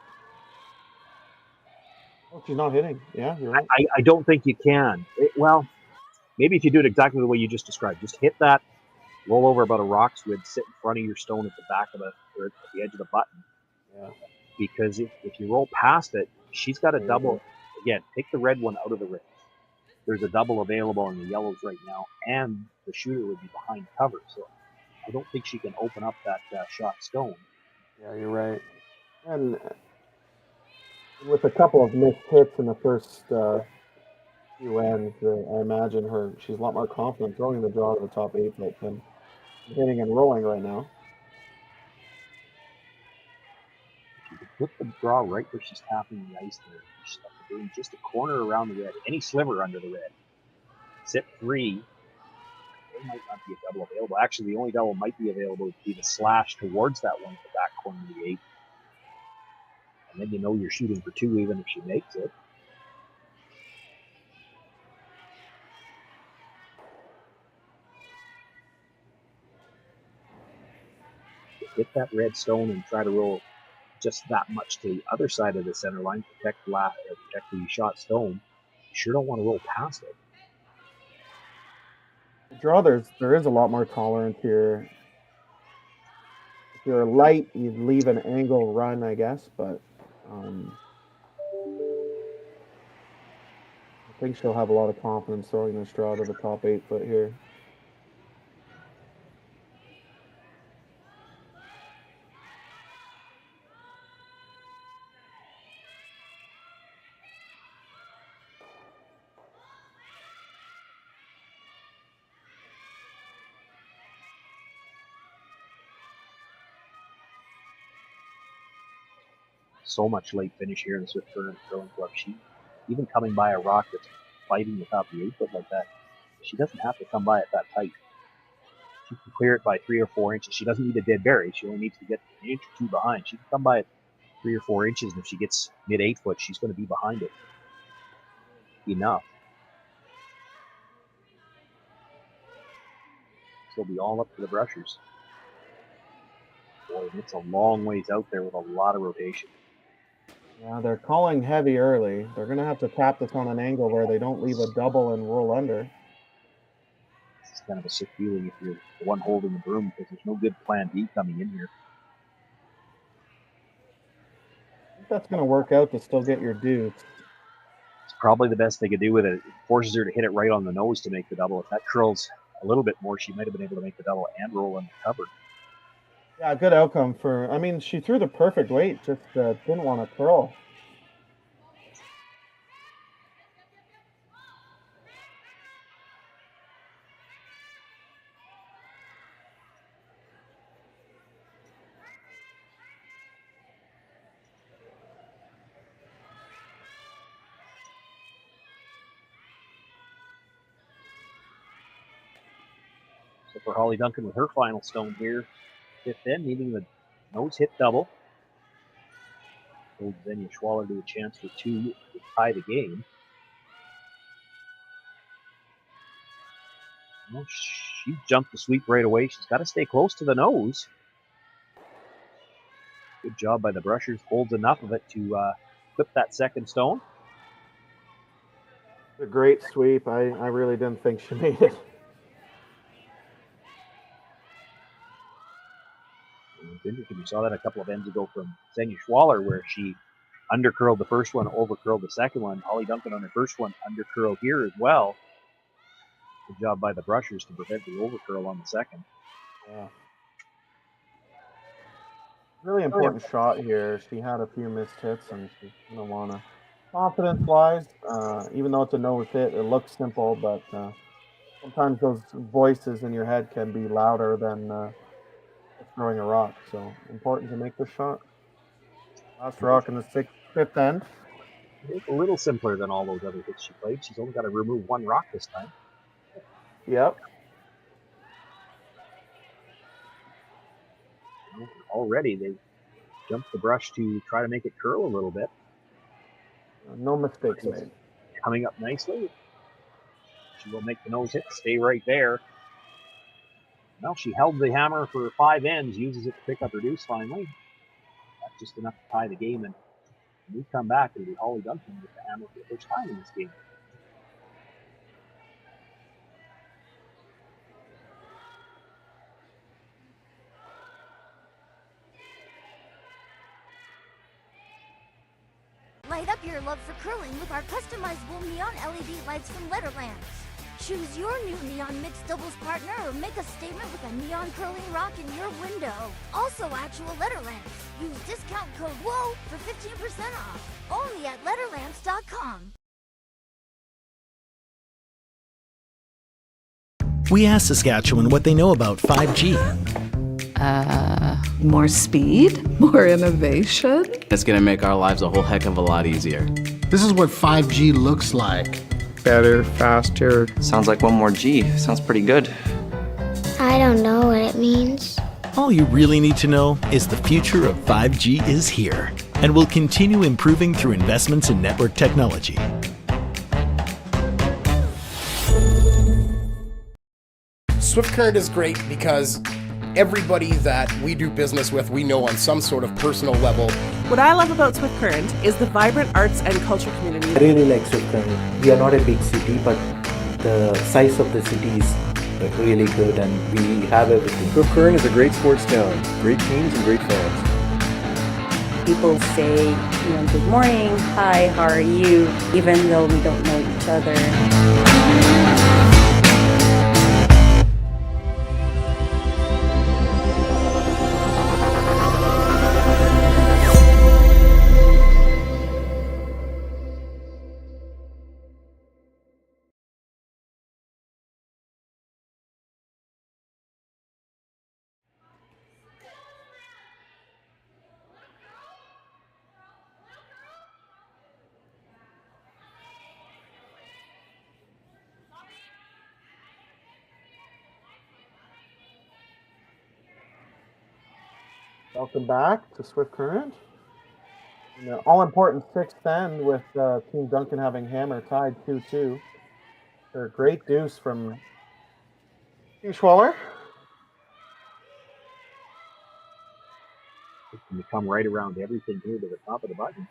Oh, she's not hitting. Yeah, you're right. I don't think you can. Well, maybe if you do it exactly the way you just described, just hit that, roll over about a rock squid, sit in front of your stone at the back of or at the edge of the button. Yeah. Because if you roll past it, she's got a double. Again, take the red one out of the ring. There's a double available on the yellows right now, and the shooter would be behind cover. So I don't think she can open up that shot stone. Yeah, you're right. And with a couple of missed hits in the first few ends, I imagine she's a lot more confident throwing the draw to the top 8 foot than hitting and rolling right now. You can put the draw right where she's tapping the ice there. She's doing just a corner around the red, any sliver under the red. Sit 3. There might not be a double available. Actually, the only double might be available would be the slash towards that one at the back corner of the 8. And then you know you're shooting for 2 even if she makes it. Hit that red stone and try to roll just that much to the other side of the center line, protect the shot stone. You sure don't want to roll past it. The draw, there is a lot more tolerance here. If you're light, you'd leave an angle run, I guess, but I think she'll have a lot of confidence throwing this draw to the top 8 foot here. So much late finish here in the Swift Current Curling Club. She, even coming by a rock that's fighting without the 8 foot like that, she doesn't have to come by it that tight. She can clear it by 3 or 4 inches. She doesn't need a dead berry. She only needs to get an inch or 2 behind. She can come by it 3 or 4 inches, and if she gets mid 8 foot, she's going to be behind it enough. She'll be all up to the brushers. Boy, it's a long ways out there with a lot of rotation. Yeah, they're calling heavy early. They're going to have to tap this on an angle where they don't leave a double and roll under. It's kind of a sick feeling if you're the one holding the broom because there's no good plan B coming in here. I think that's going to work out to still get your deuce. It's probably the best they could do with it. It forces her to hit it right on the nose to make the double. If that curls a little bit more, she might have been able to make the double and roll in the cover. Yeah, good outcome for, I mean, she threw the perfect weight, just didn't want to curl. So for Hollie Duncan with her final stone here, 5th end, needing the nose hit double. Holds Xenia Schwaller to a chance for 2 to tie the game. Well, she jumped the sweep right away. She's got to stay close to the nose. Good job by the brushers. Holds enough of it to clip that second stone. A great sweep. I really didn't think she made it. It's interesting. We saw that a couple of ends ago from Xenia Schwaller, where she undercurled the first one, overcurled the second one. Hollie Duncan on her first one undercurled here as well. Good job by the brushers to prevent the overcurl on the second. Yeah. Really important shot here. She had a few missed hits, and she's gonna wanna confidence-wise, even though it's a nose hit, it looks simple, but sometimes those voices in your head can be louder than just throwing a rock. So important to make the shot. Last rock in the fifth end. It's a little simpler than all those other hits she played. She's only got to remove one rock this time. Yep. Already they jumped the brush to try to make it curl a little bit. No mistakes made. Coming up nicely. She will make the nose hit, stay right there. Well, she held the hammer for 5 ends, uses it to pick up her deuce finally. That's just enough to tie the game, and when we come back, it'll be Hollie Duncan with the hammer for the first time in this game. Light up your love for curling with our customizable neon LED lights from Letterlands. Choose your new neon mixed doubles partner or make a statement with a neon curling rock in your window. Also actual Letterlands. Use discount code WHOA for 15% off. Only at Letterlands.com. We asked Saskatchewan what they know about 5G. More speed, more innovation. It's gonna make our lives a whole heck of a lot easier. This is what 5G looks like. Better, faster. Sounds like one more G. Sounds pretty good. I don't know what it means. All you really need to know is the future of 5G is here and will continue improving through investments in network technology. Swift Current is great because everybody that we do business with, we know on some sort of personal level. What I love about Swift Current is the vibrant arts and culture community. I really like Swift Current. We are not a big city, but the size of the city is really good and we have everything. Swift Current is a great sports town, great teams and great fans. People say, good morning, hi, how are you, even though we don't know each other. Welcome back to Swift Current. An all-important sixth end with Team Duncan having hammer tied 2-2. A great deuce from Xenia Schwaller. Can come right around everything here to the top of the button.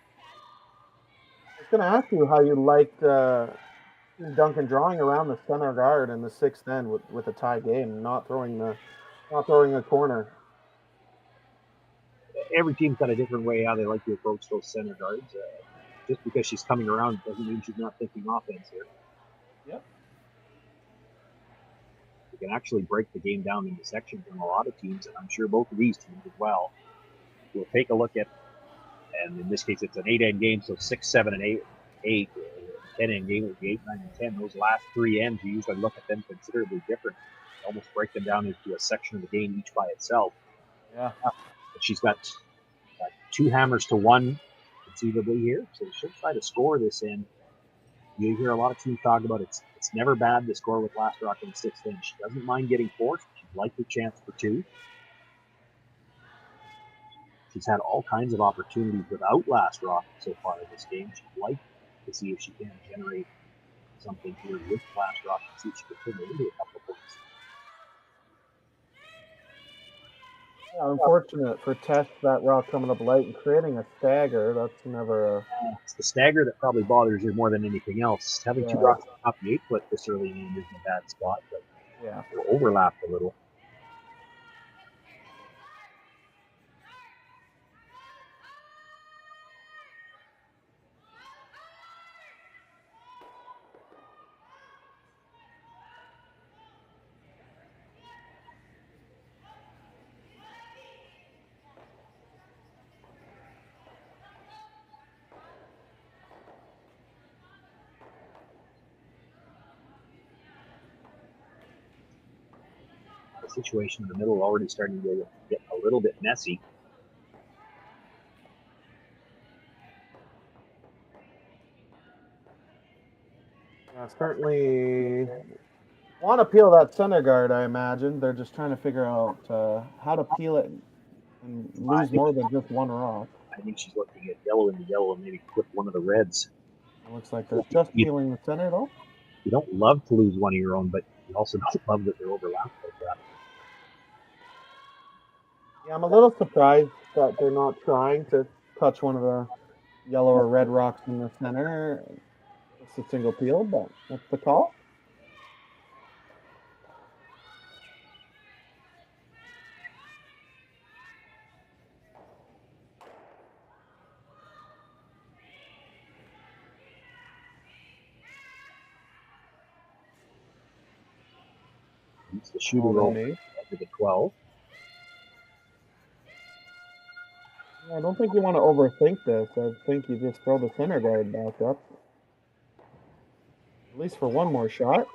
I was going to ask you how you liked Team Duncan drawing around the center guard in the sixth end with a tie game, not throwing a corner. Every team's got a different way how they like to approach those center guards. Just because she's coming around doesn't mean she's not thinking offense here. Yep. You can actually break the game down into sections on a lot of teams, and I'm sure both of these teams as well. We'll take a look at, and in this case it's an 8-end game, so 6, 7, and 8. 10-end game would be 8, 9, and 10. Those last 3 ends, you usually look at them considerably different. Almost break them down into a section of the game each by itself. Yeah. But she's got 2 hammers to 1 conceivably here, so she'll try to score this end. You hear a lot of teams talk about it's never bad to score with last rock in the 6th end. She doesn't mind getting 4. She'd like her chance for 2. She's had all kinds of opportunities without last rock so far in this game. She'd like to see if she can generate something here with last rock and see if she can put it into a couple of points. Yeah, unfortunate for Tess, that rock coming up late and creating a stagger. That's never a... It's the stagger that probably bothers you more than anything else. Having 2 rocks on top of the 8-foot this early in isn't a bad spot, but they're overlapped a little. situation in the middle already starting to get a little bit messy. Yeah, certainly want to peel that center guard, I imagine. They're just trying to figure out how to peel it and lose more than just one rock. I think she's looking at yellow into yellow and maybe clip one of the reds. It looks like they're just peeling the center, though. You don't love to lose one of your own, but you also don't love that they're overlapped like that. Yeah, I'm a little surprised that they're not trying to touch one of the yellow or red rocks in the center. It's a single peel, but that's the call. It's the shooter roll to the 12. I don't think you want to overthink this. I think you just throw the center guard back up. At least for one more shot.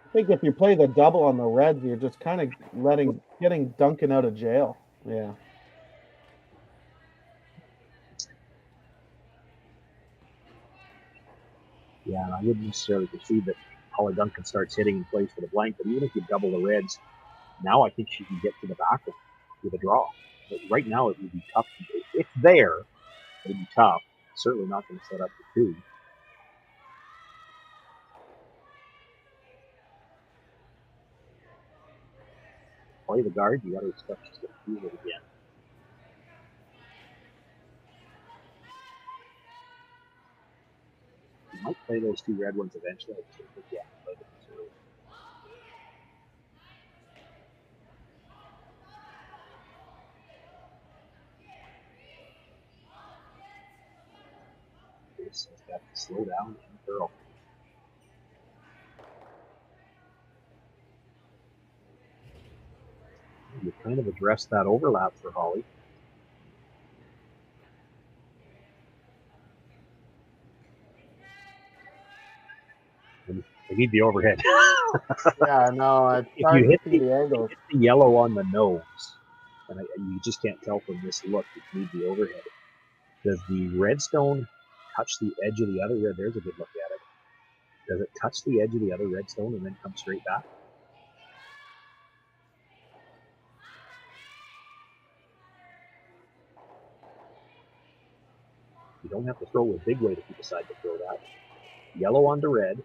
I think if you play the double on the reds, you're just kind of getting Duncan out of jail. Yeah. Yeah, and I wouldn't necessarily concede that Hollie Duncan starts hitting and plays for the blank, but even if you double the reds, now I think she can get to the back with a draw. But right now it would be tough. It's there, it would be tough. Certainly not going to set up for two. Play the guard, you got to expect she's going to do it again. You might play those two red ones eventually. I just don't think you have to play them this early. This has got to slow down and curl. You kind of addressed that overlap for Hollie. They need the overhead. Yeah, no, it's hard to see the angles. Hit the yellow on the nose, and you just can't tell from this look that you need the overhead. Does the redstone touch the edge of the other red? There's a good look at it. Does it touch the edge of the other redstone and then come straight back? You don't have to throw with big weight if you decide to throw that. Yellow onto red,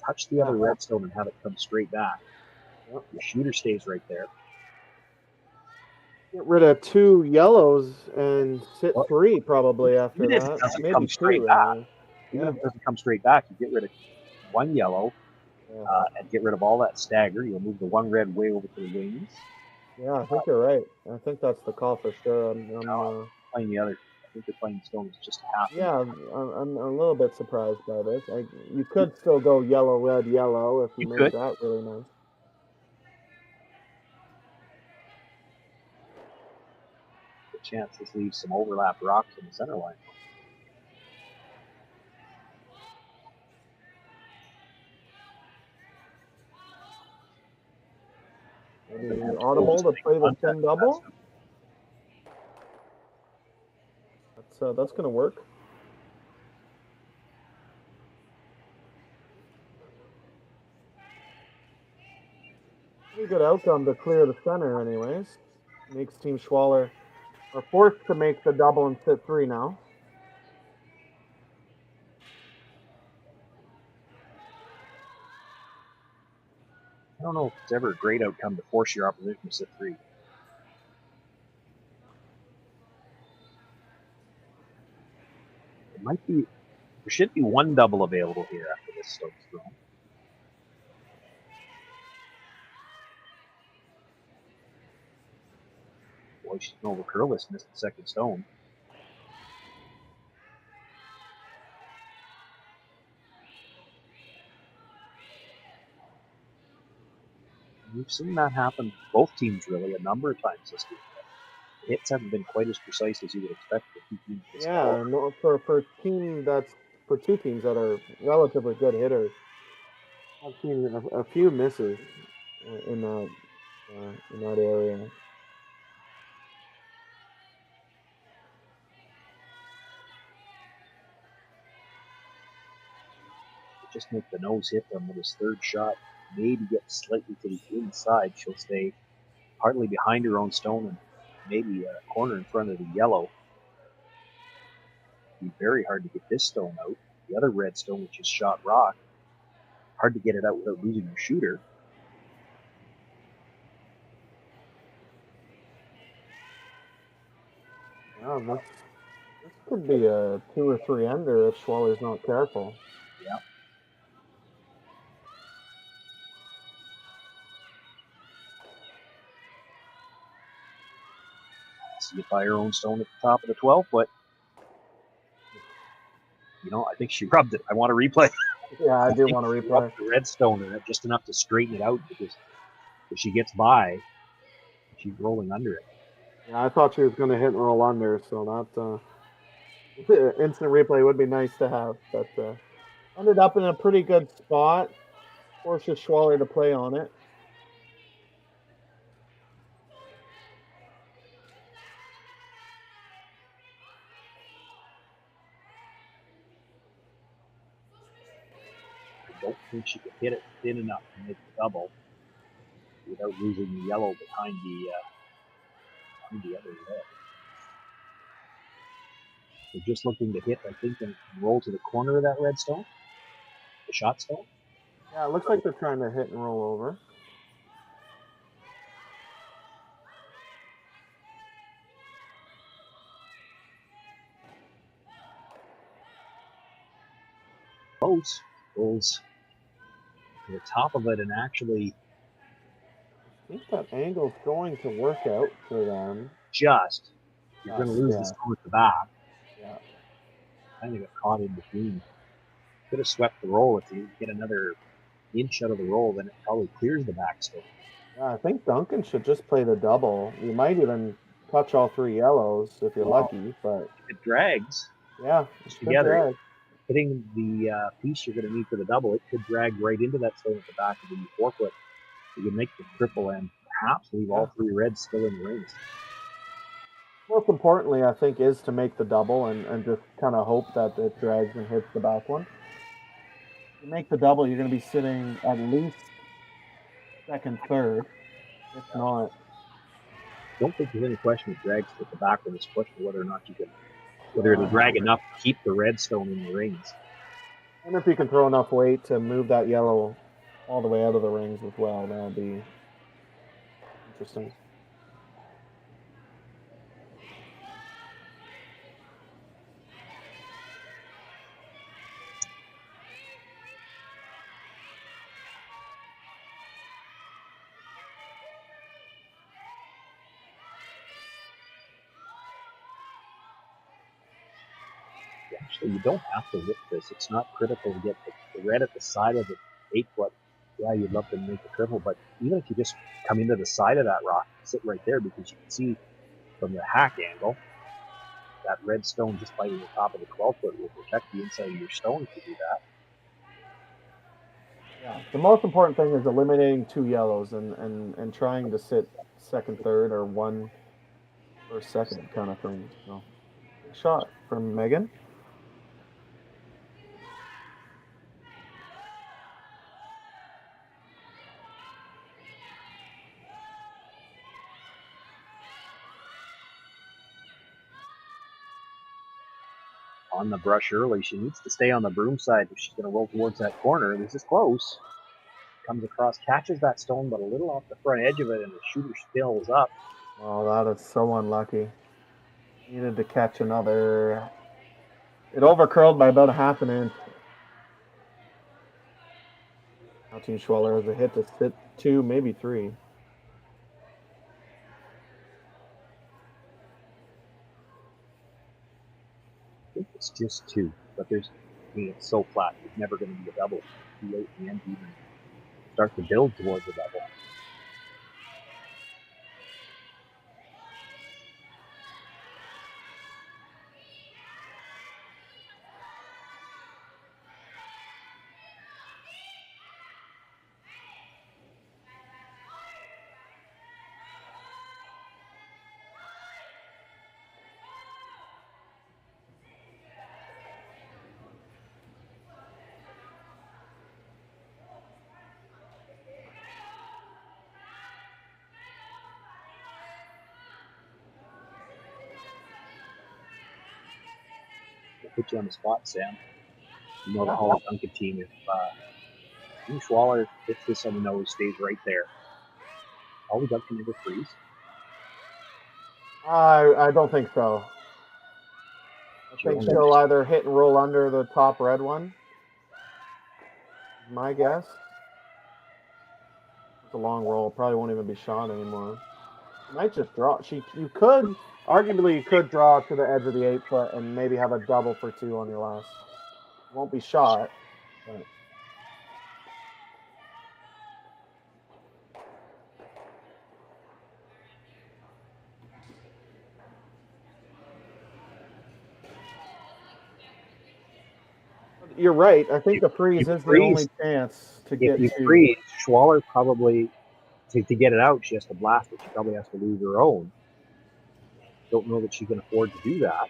touch the other redstone and have it come straight back. Yep. Your shooter stays right there. Get rid of two yellows and sit three probably after Even if that. it doesn't Maybe come straight back. Yeah. Even if it doesn't come straight back, you get rid of one yellow and get rid of all that stagger. You'll move the one red way over to the wings. Yeah, I think you're right. I think that's the call for sure. I'm playing the other. I think they're playing stones just half. Yeah, I'm a little bit surprised by this. You could still go yellow, red, yellow if you made that really nice. The chance this leaves some overlap rocks in the center line. Maybe audible to play the 10 double. That's going to work. Pretty good outcome to clear the center anyways. Makes Team Schwaller are forced to make the double and sit three now. I don't know if it's ever a great outcome to force your opposition to sit three. It might be. There should be one double available here after this Stokes thrown. Boy, she's going to overcurl this, missed the second stone. We've seen that happen, both teams really, a number of times this week. Hits haven't been quite as precise as you would expect for two teams. Yeah, no, for a team that's for two teams that are relatively good hitters. I've seen a few misses in that area. Just make the nose hit them with his third shot. Maybe get slightly to the inside. She'll stay partly behind her own stone and maybe a corner in front of the yellow. It'd be very hard to get this stone out. The other red stone, which is shot rock, hard to get it out without losing your shooter. Yeah, this could be a 2 or 3 under if Schwaller's not careful. Yeah. See it by her own stone at the top of the 12, but I think she rubbed it. I want to replay. Yeah, I do want to replay. The red stone in it, just enough to straighten it out, because if she gets by, she's rolling under it. Yeah, I thought she was going to hit and roll under, so that instant replay would be nice to have, but ended up in a pretty good spot. Forces Schwaller to play on it. I don't think she could hit it thin enough to make the double without losing the yellow behind the other red. They're just looking to hit, I think, and roll to the corner of that red stone, the shot stone. Yeah, it looks like they're trying to hit and roll over. Close. Rolls to the top of it, and actually, I think that angle's going to work out for them. You're going to lose the stone at the back. Yeah. Kind of got caught in between. Could have swept the roll. If you get another inch out of the roll, then it probably clears the back stone. Yeah, I think Duncan should just play the double. You might even touch all 3 yellows if you're lucky, but it drags. Yeah, together. Drag. Hitting the piece you're going to need for the double, it could drag right into that stone at the back, and then you forfeit. You can make the triple and perhaps leave all 3 reds still in the rings. Most importantly, I think, is to make the double and just kind of hope that it drags and hits the back one. If you make the double, you're going to be sitting at least second, third. If not, I don't think there's any question it drags to the back when it's pushed, or whether or not you can, whether it'll drag enough to keep the red stone in the rings. And if you can throw enough weight to move that yellow all the way out of the rings as well, that would be interesting. Actually, you don't have to whip this. It's not critical to get the red at the side of the 8-foot. Yeah, you'd love to make the triple, but even if you just come into the side of that rock, sit right there, because you can see from the hack angle that red stone just by the top of the 12-foot will protect the inside of your stone if you do that. Yeah, the most important thing is eliminating 2 yellows and trying to sit second, third, or 1 or second kind of thing. So, good shot from Megan. On the brush early. She needs to stay on the broom side if she's going to roll towards that corner. This is close. Comes across, catches that stone, but a little off the front edge of it, and the shooter spills up. Oh, that is so unlucky. Needed to catch another. It overcurled by about a half an inch. Now Team Schwaller has a hit to sit 2, maybe 3. I think it's just 2, but it's so flat. It's never going to be a double. Too late in the end to even start to build towards a double. put you on the spot, Sam. You know the Hollie Duncan team. If Xenia Schwaller hits this on the nose, stays right there. Hollie Duncan never freeze. I don't think so. I think she'll either hit and roll under the top red one. My guess. It's a long roll. Probably won't even be shot anymore. She might just draw. Arguably, you could draw to the edge of the 8-foot and maybe have a double for 2 on your last. Won't be shot. But. You're right. I think the freeze is the only chance to get to. If you freeze, Schwaller probably, to get it out, she has to blast it. She probably has to lose her own. Don't know that she can afford to do that.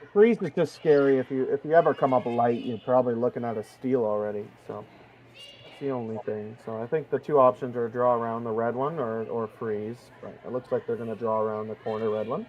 The freeze is just scary. If you ever come up light, you're probably looking at a steal already. So that's the only thing. So I think the two options are draw around the red one or freeze. But it looks like they're going to draw around the corner red one.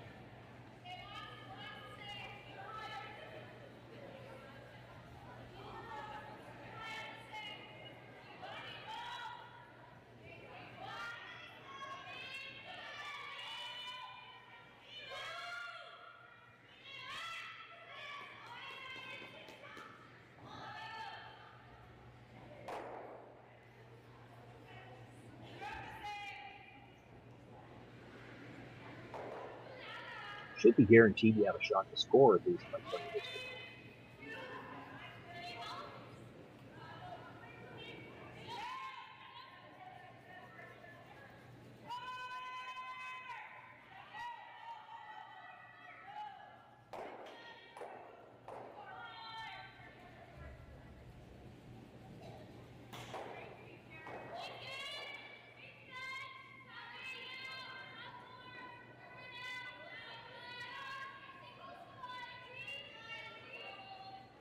Should be guaranteed you have a shot to score at least by playing this game.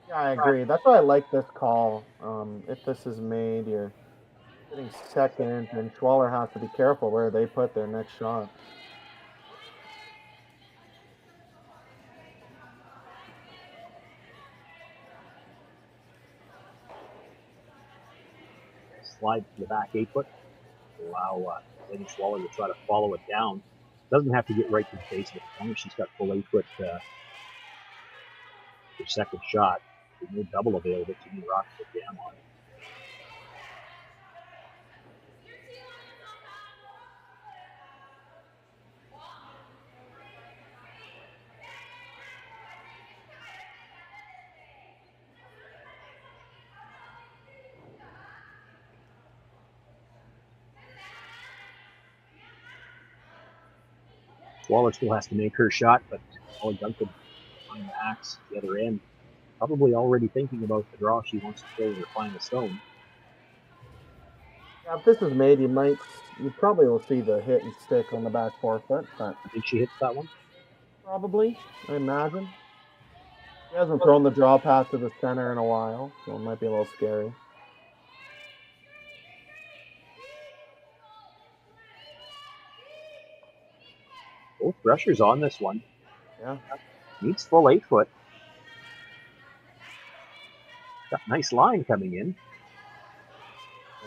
Yeah, I agree. That's why I like this call. If this is made, you're getting second, and Schwaller has to be careful where they put their next shot. Slide to the back 8-foot. Allow Xenia Schwaller to try to follow it down. Doesn't have to get right to the face of it. As long as she's got full 8-foot her second shot. There's no double available to me. Rock the jam on it. Schwaller still has to make her shot, but Hollie Duncan on the axe at the other end. Probably already thinking about the draw she wants to play with her final stone. Yeah, if this is made, you probably will see the hit and stick on the back 4-foot. But I think she hits that one. Probably, I imagine. She hasn't thrown the draw pass to the center in a while, so it might be a little scary. Both rushers on this one. Yeah. Needs full 8-foot. Got a nice line coming in.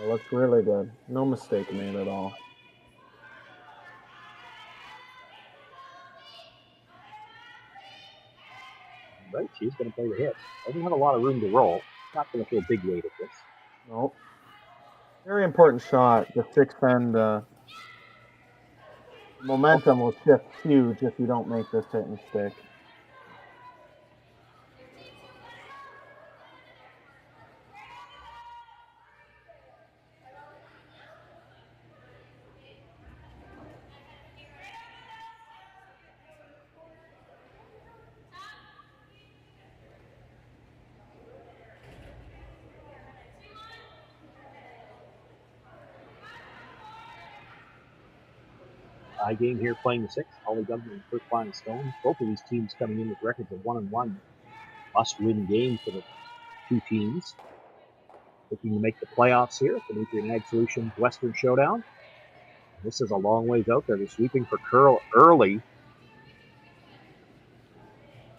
It looks really good. No mistake made at all. Right, she's going to play the hit. Doesn't have a lot of room to roll. Not going to feel big weight at this. Nope. Very important shot. The 6th end momentum will shift huge if you don't make this hit and stick. High game here playing the 6th. Hollie Duncan and first final stone. Both of these teams coming in with records of 1-1. Must-win game for the two teams. looking to make the playoffs here at the Nutrien Ag Solutions Western Showdown. This is a long ways out there. They're sweeping for curl early.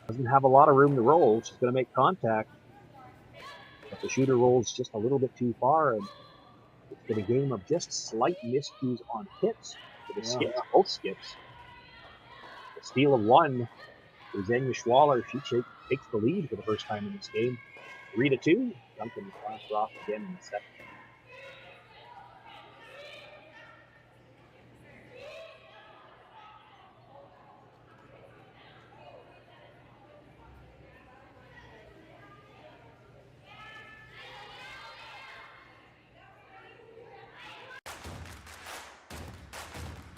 Doesn't have a lot of room to roll. She's going to make contact. But the shooter rolls just a little bit too far, and it's been a game of just slight miscues on hits for the skips, both skips. The steal of one for Xenia Schwaller. She takes the lead for the first time in this game. 3-2. Duncan flashed off again in the second.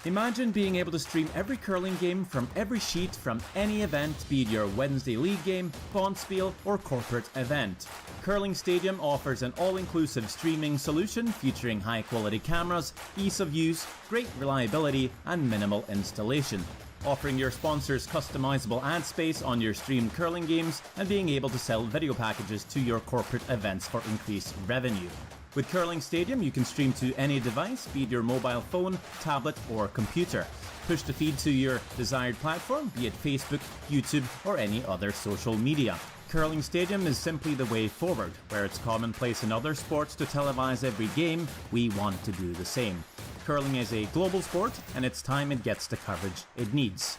Imagine being able to stream every curling game from every sheet from any event, be it your Wednesday league game, bonspiel, or corporate event. Curling Stadium offers an all-inclusive streaming solution featuring high-quality cameras, ease of use, great reliability, and minimal installation. Offering your sponsors customizable ad space on your streamed curling games and being able to sell video packages to your corporate events for increased revenue. With Curling Stadium, you can stream to any device, be it your mobile phone, tablet, or computer. Push the feed to your desired platform, be it Facebook, YouTube, or any other social media. Curling Stadium is simply the way forward. Where it's commonplace in other sports to televise every game, we want to do the same. Curling is a global sport, and it's time it gets the coverage it needs.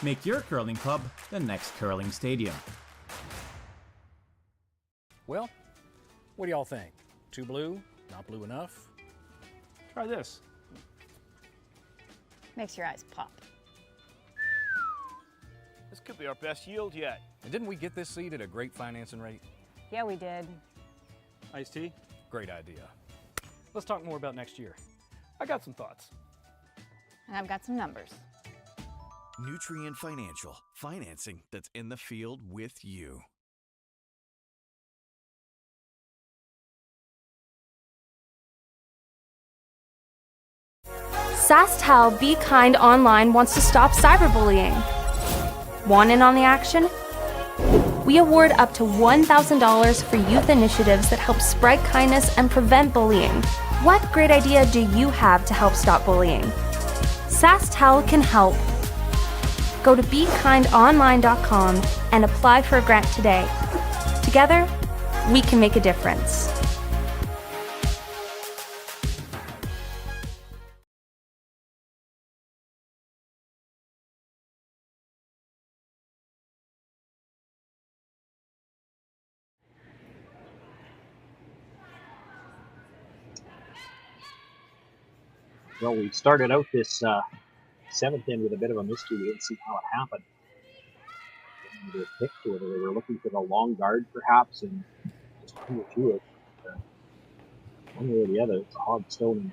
Make your curling club the next Curling Stadium. Well, what do y'all think? Too blue? Not blue enough? Try this. Makes your eyes pop. This could be our best yield yet. And didn't we get this seed at a great financing rate? Yeah, we did. Iced tea? Great idea. Let's talk more about next year. I got some thoughts. And I've got some numbers. Nutrien Financial, financing that's in the field with you. SaskTel Be Kind Online wants to stop cyberbullying. Want in on the action? We award up to $1,000 for youth initiatives that help spread kindness and prevent bullying. What great idea do you have to help stop bullying? SaskTel can help. Go to BeKindOnline.com and apply for a grant today. Together, we can make a difference. Well, we started out this seventh inning with a bit of a mystery. We didn't see how it happened. They picked whether they were looking for the long guard, perhaps, and just threw it to it. One way or the other, it's a hog stone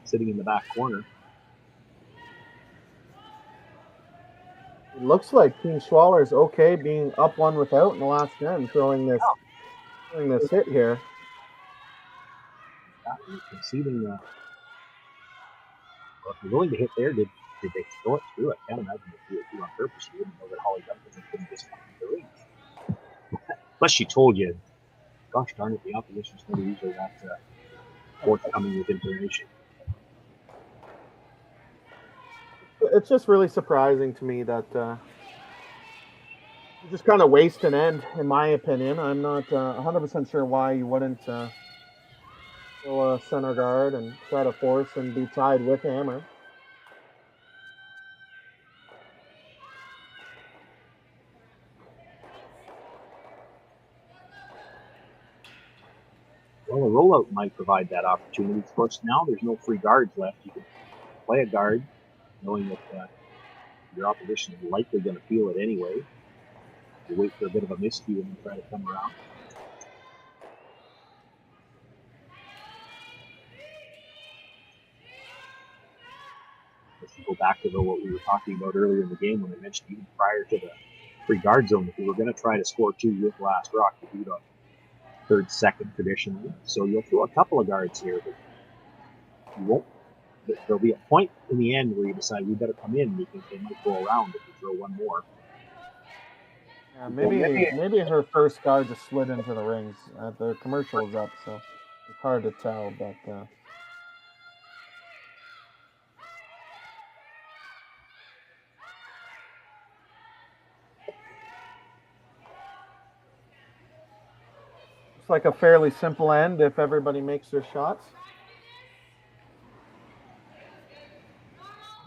sitting in the back corner. It looks like Team Schwaller's okay being up one without in the last end, throwing this hit here. Conceding well, if you're willing to hit there, did they throw it through? I can't imagine they threw it through on purpose. You wouldn't know that Hollie Duncan couldn't just come to the ring. Plus, she told you, gosh darn it, the opposition's not usually that forthcoming with information. It's just really surprising to me that you just kind of waste an end, in my opinion. I'm not 100% sure why you wouldn't go center guard and try to force and be tied with Hammer. Well, a rollout might provide that opportunity. Of course, now there's no free guards left. You can play a guard, knowing that your opposition is likely going to feel it anyway. You wait for a bit of a miscue and then try to come around. If you go back to what we were talking about earlier in the game when I mentioned even prior to the free guard zone, if you were going to try to score two with last rock, you do the third, second traditionally. So you'll throw a couple of guards here, but you won't. There'll be a point in the end where you decide we better come in because they might go around if you throw one more. Yeah, maybe her first guard just slid into the rings. The commercial is up, so. It's hard to tell, but it's like a fairly simple end if everybody makes their shots.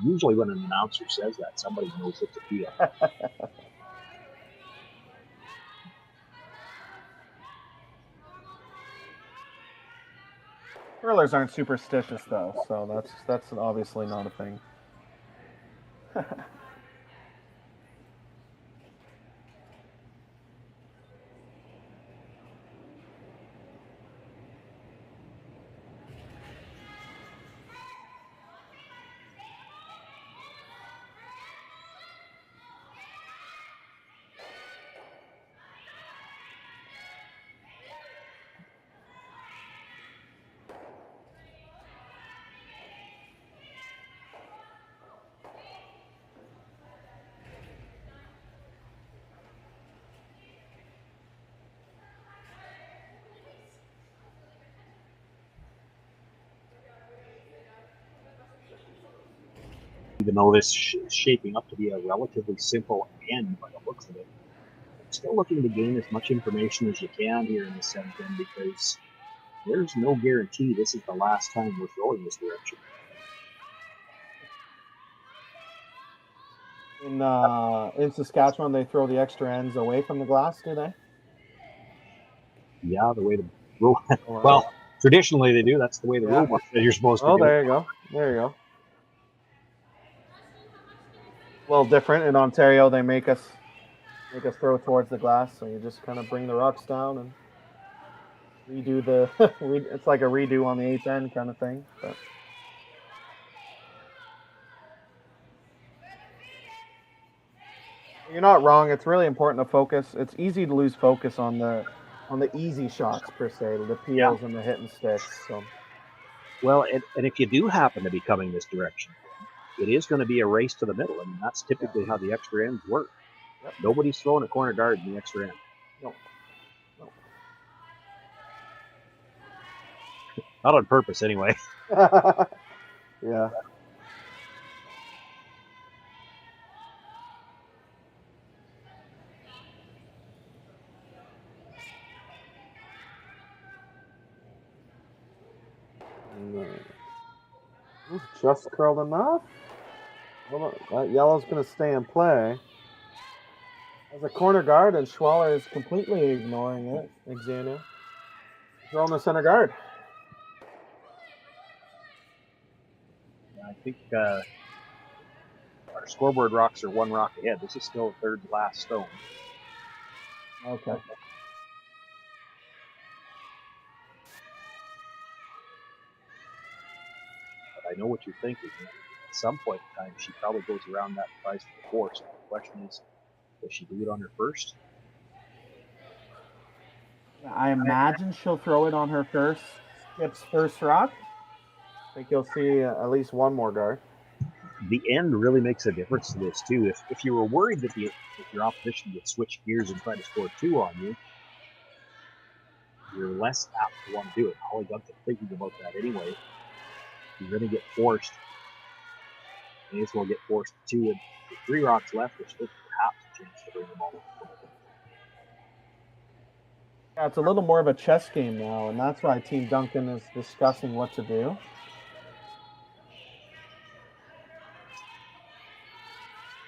Usually when an announcer says that, somebody knows it's a deal. Curlers aren't superstitious though, so that's obviously not a thing. Even though this is shaping up to be a relatively simple end by the looks of it, I'm still looking to gain as much information as you can here in the 7th end, because there's no guarantee this is the last time we're throwing this direction. In Saskatchewan, they throw the extra ends away from the glass, do they? Yeah, the way the rule. Well, traditionally they do. That's the way the rule book says you're supposed to do. Oh, there you go. There you go. A little different in Ontario. They make us throw towards the glass, so you just kind of bring the rocks down and redo the. It's like a redo on the 8th end kind of thing. But. You're not wrong. It's really important to focus. It's easy to lose focus on the easy shots per se, the peels and the hit and sticks. So. Well, and if you do happen to be coming this direction, it is going to be a race to the middle. I mean, that's typically how the extra ends work. Yep. Nobody's throwing a corner dart in the extra end. No. Not on purpose, anyway. Yeah. Just curled enough. That yellow's going to stay in play. As a corner guard, and Schwaller is completely ignoring it. Xenia. Throwing the center guard. I think our scoreboard rocks are 1 rock ahead. This is still the 3rd last stone. Okay. But I know what you're thinking. At some point in time, she probably goes around that price for the 4. So the question is, does she do it on her first? I imagine she'll throw it on her Skip's first rock. I think you'll see at least one more guard. The end really makes a difference to this too. If you were worried that your opposition would switch gears and try to score 2 on you, you're less apt to want to do it. Hollie Duncan thinking about that anyway. You're going to get forced. You may as well get forced to 2. And with 3 rocks left, there's still perhaps a chance to bring them all. Yeah, it's a little more of a chess game now, and that's why Team Duncan is discussing what to do.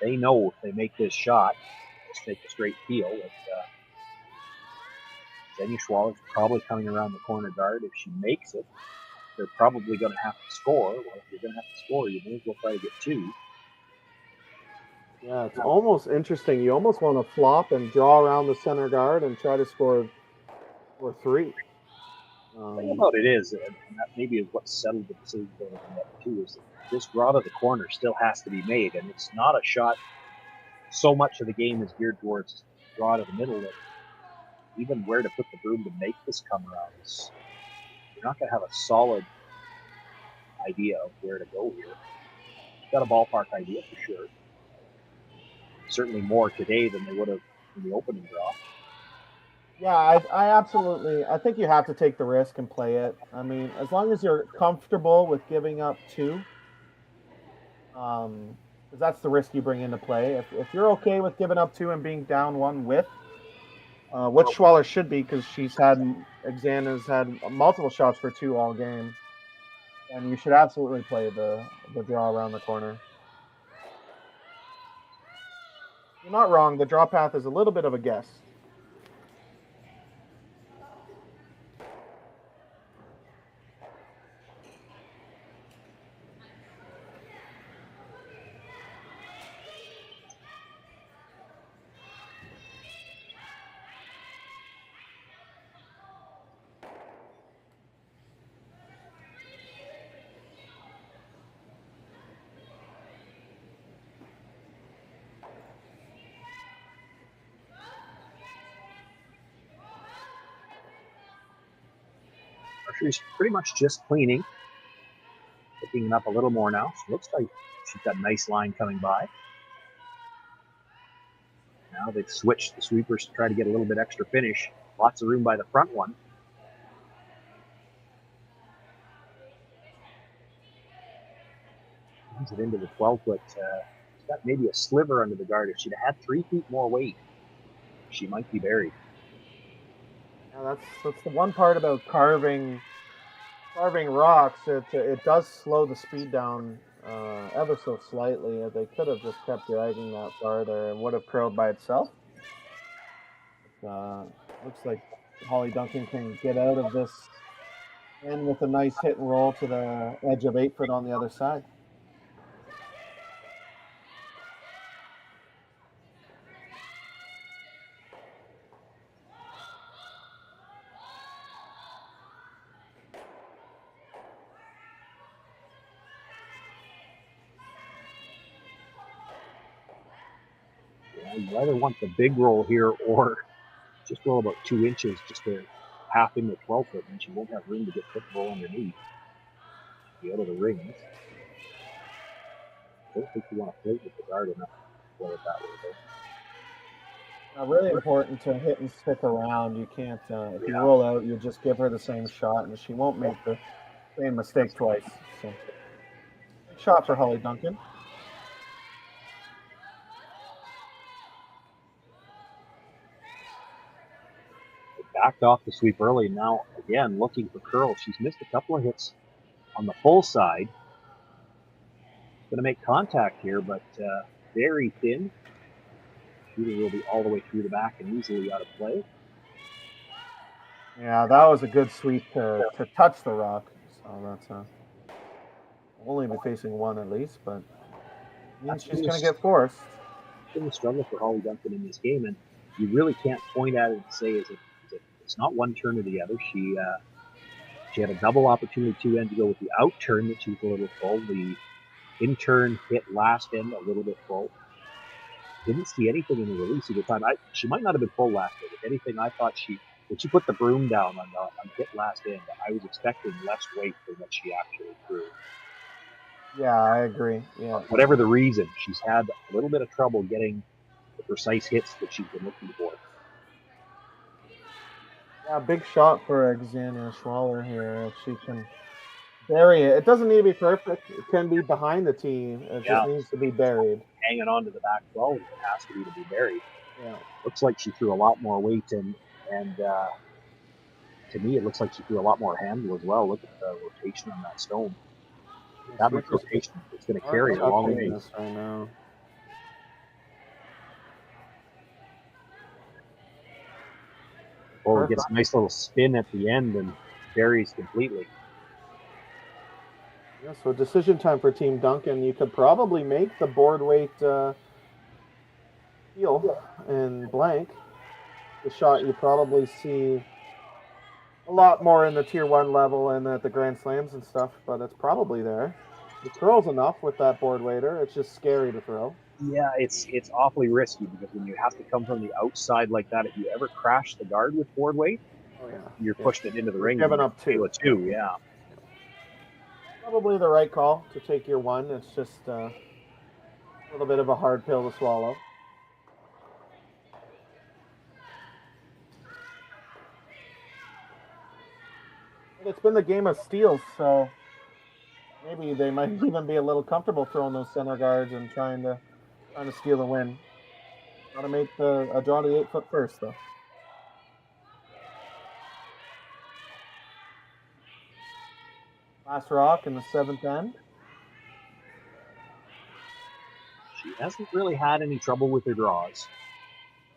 They know if they make this shot, just take a straight peel. Xenia Schwaller is probably coming around the corner guard. If she makes it, they're probably going to have to score. Well, if you're going to have to score, you may as well try to get 2. Yeah, it's almost interesting. You almost want to flop and draw around the center guard and try to score 3. The thing about it is, and that maybe is what settled the decision going into that 2, is that this draw to the corner still has to be made, and it's not a shot. So much of the game is geared towards draw to the middle that even where to put the broom to make this come around is, you're not going to have a solid idea of where to go here. You've got a ballpark idea for sure. Certainly more today than they would have in the opening draw. Yeah, I absolutely. I think you have to take the risk and play it. I mean, as long as you're comfortable with giving up two, because that's the risk you bring into play. If you're okay with giving up two and being down one with, which Schwaller should be, because Xana's had multiple shots for two all game, and you should absolutely play the draw around the corner. You're not wrong. The draw path is a little bit of a guess. She's pretty much just cleaning, picking it up a little more now. She looks like she's got a nice line coming by. Now they've switched the sweepers to try to get a little bit extra finish. Lots of room by the front one. Brings it into the 12-foot. She's got maybe a sliver under the guard. If she'd had 3 feet more weight, she might be buried. Yeah, that's the one part about carving rocks. It does slow the speed down ever so slightly. They could have just kept dragging that farther and would have curled by itself. Looks like Hollie Duncan can get out of this and with a nice hit and roll to the edge of 8 foot on the other side. You either want the big roll here or just roll about 2 inches just to half in the 12-foot, and she won't have room to get foot roll underneath. The out of the rings. I don't think you want to float with the guard enough to play it that way, though. Really important to hit and stick around. You can't, if you roll out, you just give her the same shot, and she won't make the same mistake twice. So, good shot for Hollie Duncan. Backed off the sweep early. Now, again, looking for curls. She's missed a couple of hits on the full side. Going to make contact here, but very thin. Shooter will be all the way through the back and easily out of play. Yeah, that was a good sweep to touch the rock. So that's only be facing one at least, but means she's going to get forced. It's been a struggle for Hollie Duncan in this game, and you really can't point at it and say, it's not one turn or the other. She had a double opportunity 2 ends to go with the out turn that she was a little full. The in turn hit last end a little bit full. Didn't see anything in the release either time. She might not have been full last end. If anything, I thought when she put the broom down on hit last end, I was expecting less weight than what she actually threw. Yeah, I agree. Yeah. Whatever the reason, she's had a little bit of trouble getting the precise hits that she's been looking for. Yeah, big shot for Xenia Schwaller here. If she can bury it. It doesn't need to be perfect. It can be behind the tee. It just needs to be buried. Hanging on to the back 12, it has to be buried. Yeah. Looks like she threw a lot more weight, and to me, it looks like she threw a lot more handle as well. Look at the rotation on that stone. That much rotation, it's going to carry a long way. Right now. Or gets a nice little spin at the end and buries completely. Yeah, so decision time for Team Duncan. You could probably make the board weight heel and blank. The shot you probably see a lot more in the Tier 1 level and at the Grand Slams and stuff, but it's probably there. The curl's enough with that board waiter. It's just scary to throw. Yeah, it's awfully risky because when you have to come from the outside like that, if you ever crash the guard with board weight, you're pushing it into the ring. Giving up two. Yeah. Probably the right call to take your one. It's just a little bit of a hard pill to swallow. It's been the game of steals, so maybe they might even be a little comfortable throwing those center guards and trying to steal the win. Got to make a draw to the 8 foot first, though. Last rock in the 7th end. She hasn't really had any trouble with her draws.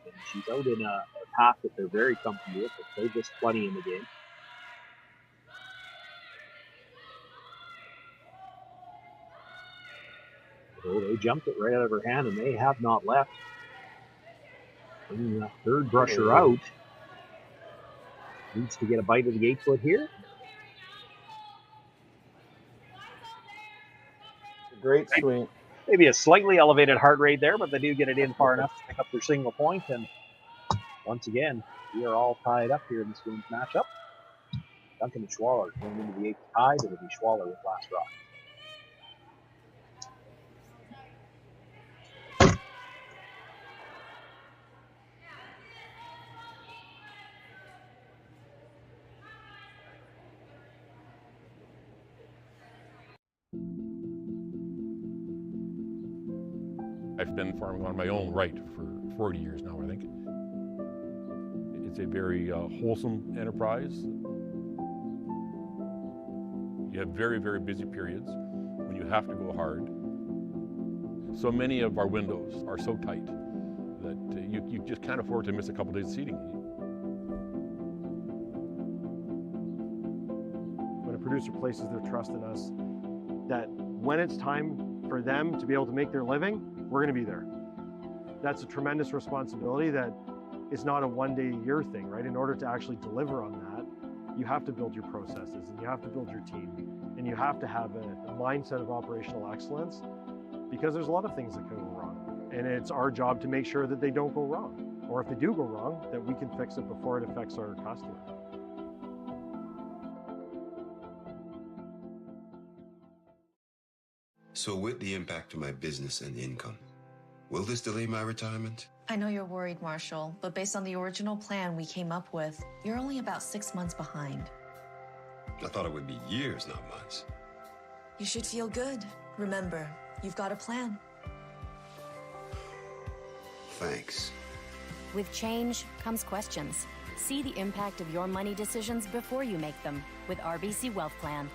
And she's out in a path that they're very comfortable with. They played this plenty in the game. So they jumped it right out of her hand, and they have not left. Bringing that third brusher out. Needs to get a bite of the 8 foot here. Great swing. Maybe a slightly elevated heart rate there, but they do get it in far enough to pick up their single point. And once again, we are all tied up here in this game's matchup. Duncan and Schwaller going into the 8th tied. It'll be Schwaller with last rock. I've been farming on my own right for 40 years now, I think. It's a very wholesome enterprise. You have very, very busy periods when you have to go hard. So many of our windows are so tight that you just can't afford to miss a couple days of seeding. When a producer places their trust in us, that when it's time for them to be able to make their living, we're going to be there. That's a tremendous responsibility that is not a one-day-a-year thing, right? In order to actually deliver on that, you have to build your processes and you have to build your team and you have to have a mindset of operational excellence, because there's a lot of things that can go wrong. And it's our job to make sure that they don't go wrong. Or if they do go wrong, that we can fix it before it affects our customer. So with the impact to my business and income, will this delay my retirement? I know you're worried, Marshall, but based on the original plan we came up with, you're only about 6 months behind. I thought it would be years, not months. You should feel good. Remember, you've got a plan. Thanks. With change comes questions. See the impact of your money decisions before you make them with RBC Wealth Plan.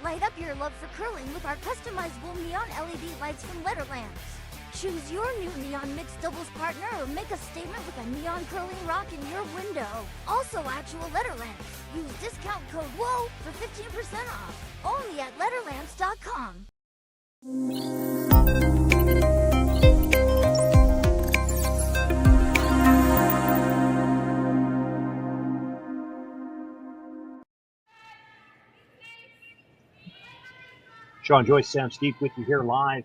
Light up your love for curling with our customizable neon LED lights from Letterlands. Choose your new neon mixed doubles partner or make a statement with a neon curling rock in your window. Also actual Letterlands. Use discount code WHOA for 15% off. Only at Letterlands.com. Sean Joyce, Sam Steep with you here live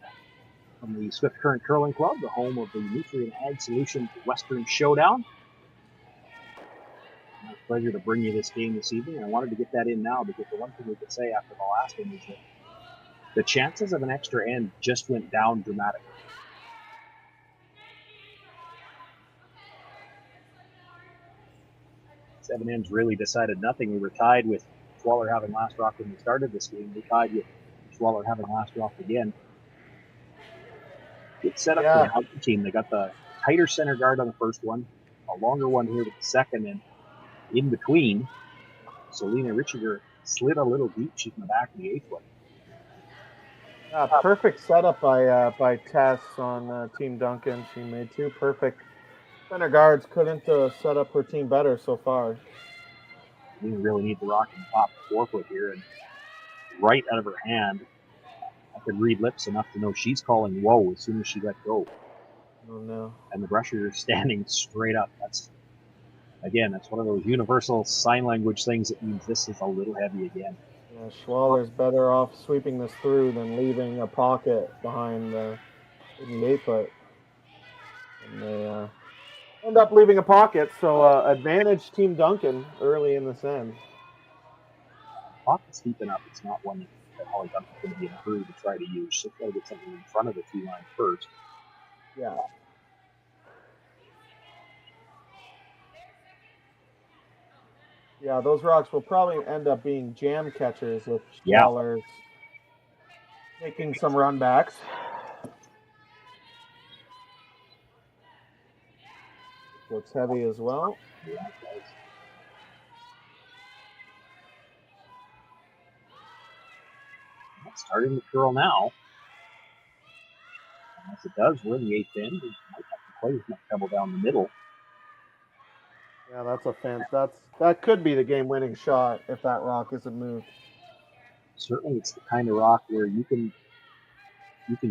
from the Swift Current Curling Club, the home of the Nutrien Ag Solutions Western Showdown. It's a pleasure to bring you this game this evening, and I wanted to get that in now because the one thing we could say after the last one is that the chances of an extra end just went down dramatically. Seven ends really decided nothing. We were tied with Schwaller having last rock when we started this game. We tied with Schwaller having last rock again. Good setup for the Duncan team. They got the tighter center guard on the first one, a longer one here with the second, and in between, Selena Richiger slid a little deep. She's in the back of the 8 foot. Perfect setup by Tess on Team Duncan. She made two perfect center guards. Couldn't set up her team better so far. We didn't really need the rock in the top 4 foot here, and right out of her hand, I could read lips enough to know she's calling whoa as soon as she let go. Oh no. And the brusher is standing straight up. That's one of those universal sign language things that means this is a little heavy again. Yeah, Schwaller's better off sweeping this through than leaving a pocket behind in the 8 foot. And they end up leaving a pocket, so advantage Team Duncan early in this end. Pocket's deep enough. It's not one that Hollie Duncan's going to be in a hurry to try to use. She's got to get something in front of the tee line first. Yeah. Yeah, those rocks will probably end up being jam catchers with Yeah. Schwaller's making some run backs. Looks heavy as well. It's starting to curl now. And as it does, we're in the 8th end. We might have to play with much trouble down the middle. Yeah, that could be the game-winning shot if that rock isn't moved. Certainly, it's the kind of rock where you can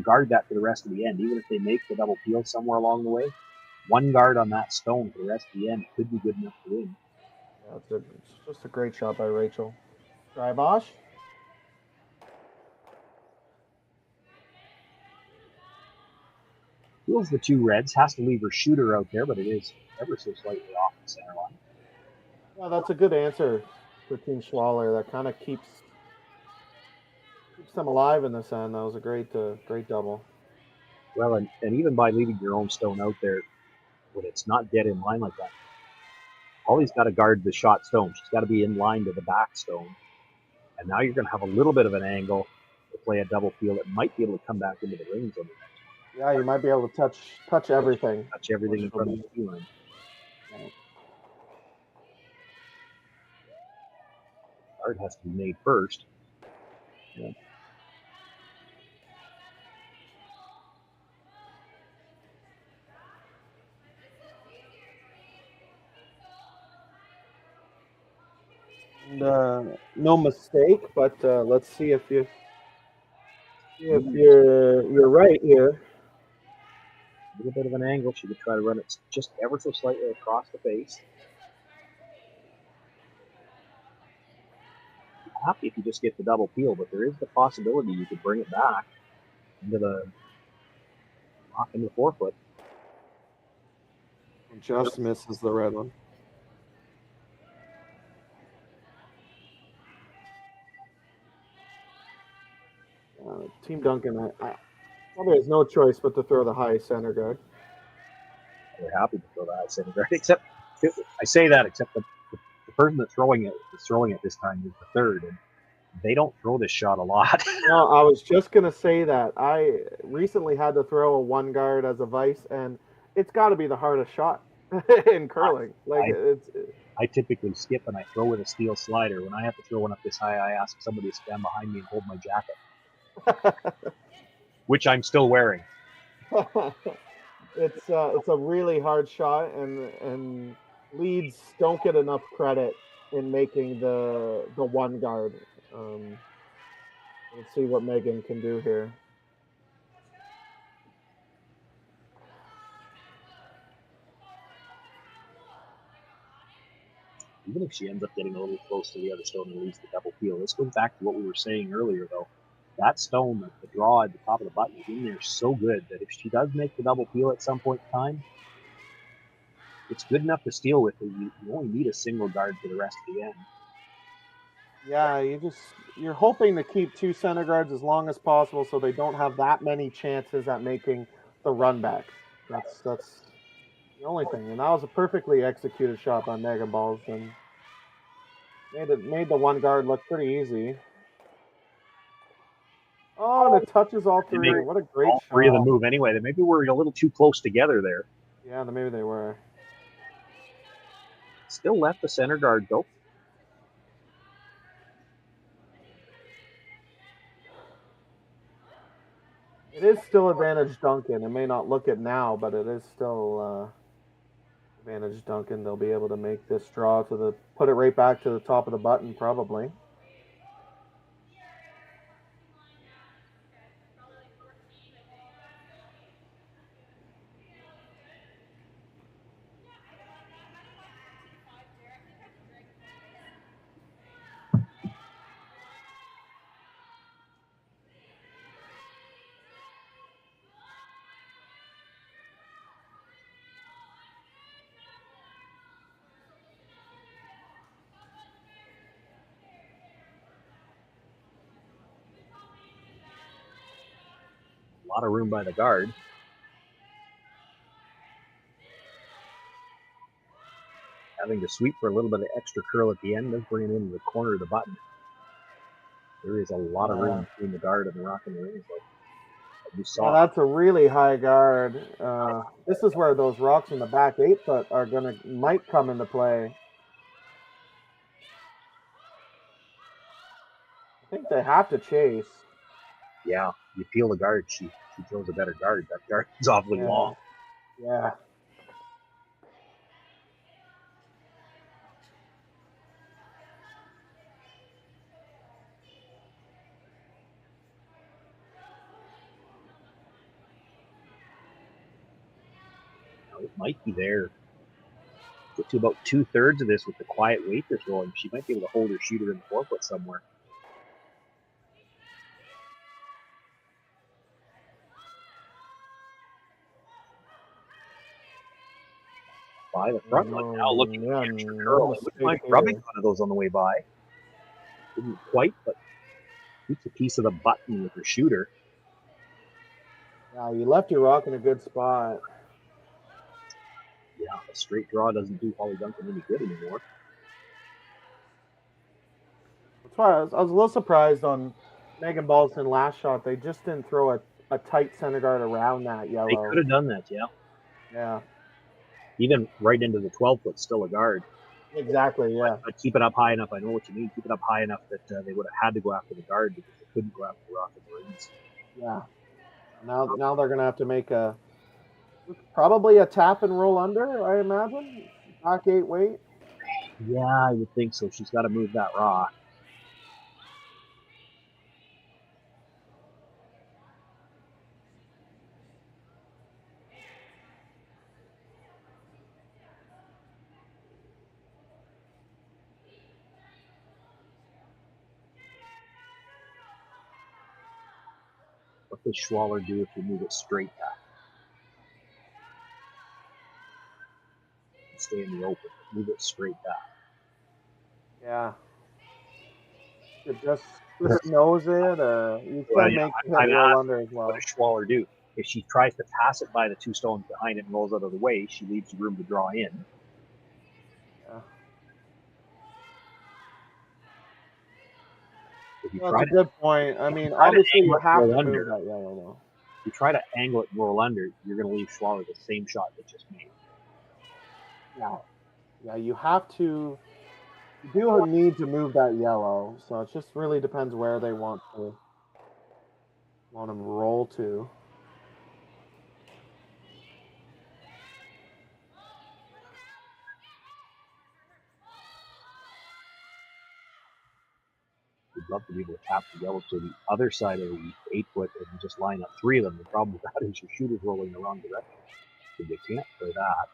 guard that for the rest of the end, even if they make the double peel somewhere along the way. One guard on that stone for the rest of the end could be good enough to win. Yeah, it's just a great shot by Rachel. Dry Bosch. Feels the 2 reds, has to leave her shooter out there, but it is ever so slightly off the center line. Yeah, that's a good answer for Team Schwaller. That kind of keeps them alive in this end. That was a great double. Well, and even by leaving your own stone out there, when it's not dead in line like that, Hollie's got to guard the shot stone. She's got to be in line to the back stone. And now you're going to have a little bit of an angle to play a double peel that might be able to come back into the rings on the next one. Yeah, you might be able to touch everything. Touch everything in front of the tee line. Guard has to be made first. Yeah. And, no mistake, but let's see if you're right here. A little bit of an angle. She could try to run it just ever so slightly across the face. Happy if you just get the double peel, but there is the possibility you could bring it back into the lock into the 4-foot. Just misses the red one. Team Duncan probably has no choice but to throw the high center guard. They're happy to throw the high center guard, except I say that, except the person that's throwing it this time is the third, and they don't throw this shot a lot. No, I was just gonna say that. I recently had to throw a 1 guard as a vice, and it's got to be the hardest shot in curling. I typically skip and I throw with a steel slider. When I have to throw one up this high, I ask somebody to stand behind me and hold my jacket, which I'm still wearing. It's a really hard shot, and leads don't get enough credit in making the 1 guard. Let's see what Megan can do here. Even if she ends up getting a little close to the other stone and leaves the double peel, this goes back to what we were saying earlier, though. That stone, the draw at the top of the button, is in there so good that if she does make the double peel at some point in time, it's good enough to steal with. You only need a single guard for the rest of the end. Yeah, you're hoping to keep 2 center guards as long as possible so they don't have that many chances at making the run back. That's the only thing. And that was a perfectly executed shot by Megan Balls, and made the 1 guard look pretty easy. Oh, and it touches all 3. What a great shot. 3 of them move anyway. They maybe were a little too close together there. Yeah, maybe they were. Still left the center guard, though. It is still advantage Duncan. It may not look it now, but it is still advantage Duncan. They'll be able to make this draw put it right back to the top of the button, probably. A lot of room by the guard. Having to sweep for a little bit of extra curl at the end, does bring it into the corner of the button. There is a lot of room between the guard and the rock and the rings. Like you saw. Yeah, that's a really high guard. This is where those rocks in the back 8-foot might come into play. I think they have to chase. Yeah, you peel the guard. She throws a better guard. That guard is awfully long. Yeah. It might be there. Get to about 2/3 of this with the quiet weight that's rolling. She might be able to hold her shooter in the 4-foot somewhere. By the front one now, looking at the extra curl. I wouldn't mind rubbing one of those on the way by. Didn't quite, but keeps a piece of the button with her shooter. Yeah, you left your rock in a good spot. Yeah, a straight draw doesn't do Hollie Duncan any good anymore. That's why I was a little surprised on Megan Balston last shot. They just didn't throw a tight center guard around that yellow. They could have done that, yeah. Yeah. Even right into the 12-foot, still a guard. Exactly, yeah. But keep it up high enough. I know what you mean. Keep it up high enough that they would have had to go after the guard because they couldn't go after the rock and the rings. Yeah. Now they're going to have to make probably a tap and roll under, I imagine. Back 8 weight. Yeah, I would think so. She's got to move that rock. What does Schwaller do if you move it straight back? Stay in the open. Move it straight back. Yeah. It just knows it. You can make it roll under as well. What does Schwaller do? If she tries to pass it by the 2 stones behind it and rolls out of the way, she leaves room to draw in. Yeah. That's a good point. I mean, obviously you have to move that yellow, though. If you try to angle it and roll under, you're going to leave Schwaller the same shot that just made. Yeah, you have to. You do need to move that yellow, so it just really depends where they want them to roll to. We'd love to be able to tap the yellow to the other side of the 8-foot and just line up 3 of them. The problem with that is your shooter's rolling in the wrong direction. So you can't play that.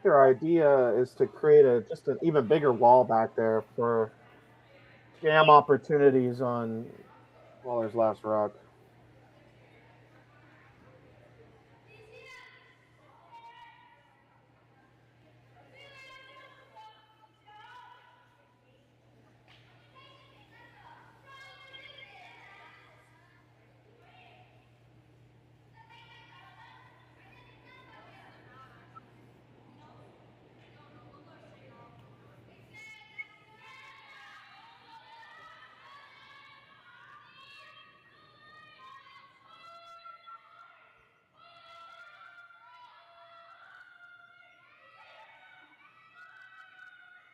Their idea is to create just an even bigger wall back there for scam opportunities on Waller's last rock.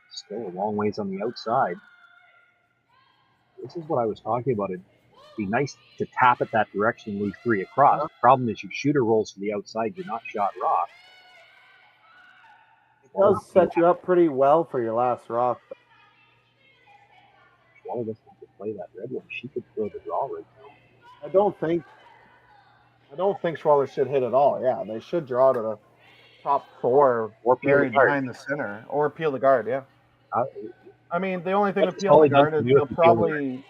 Still a long ways on the outside. This is what I was talking about. It'd be nice to tap it that direction and leave 3 across. The problem is your shooter rolls to the outside. You're not shot rock. It does set you up pretty well for your last rock. Schwaller doesn't have to play that red one. She could throw the draw right now. I don't think Schwaller should hit at all. Yeah, they should draw to the top 4 or buried behind the center or peel the guard. Yeah. I mean, the only thing with peel the guard is you'll probably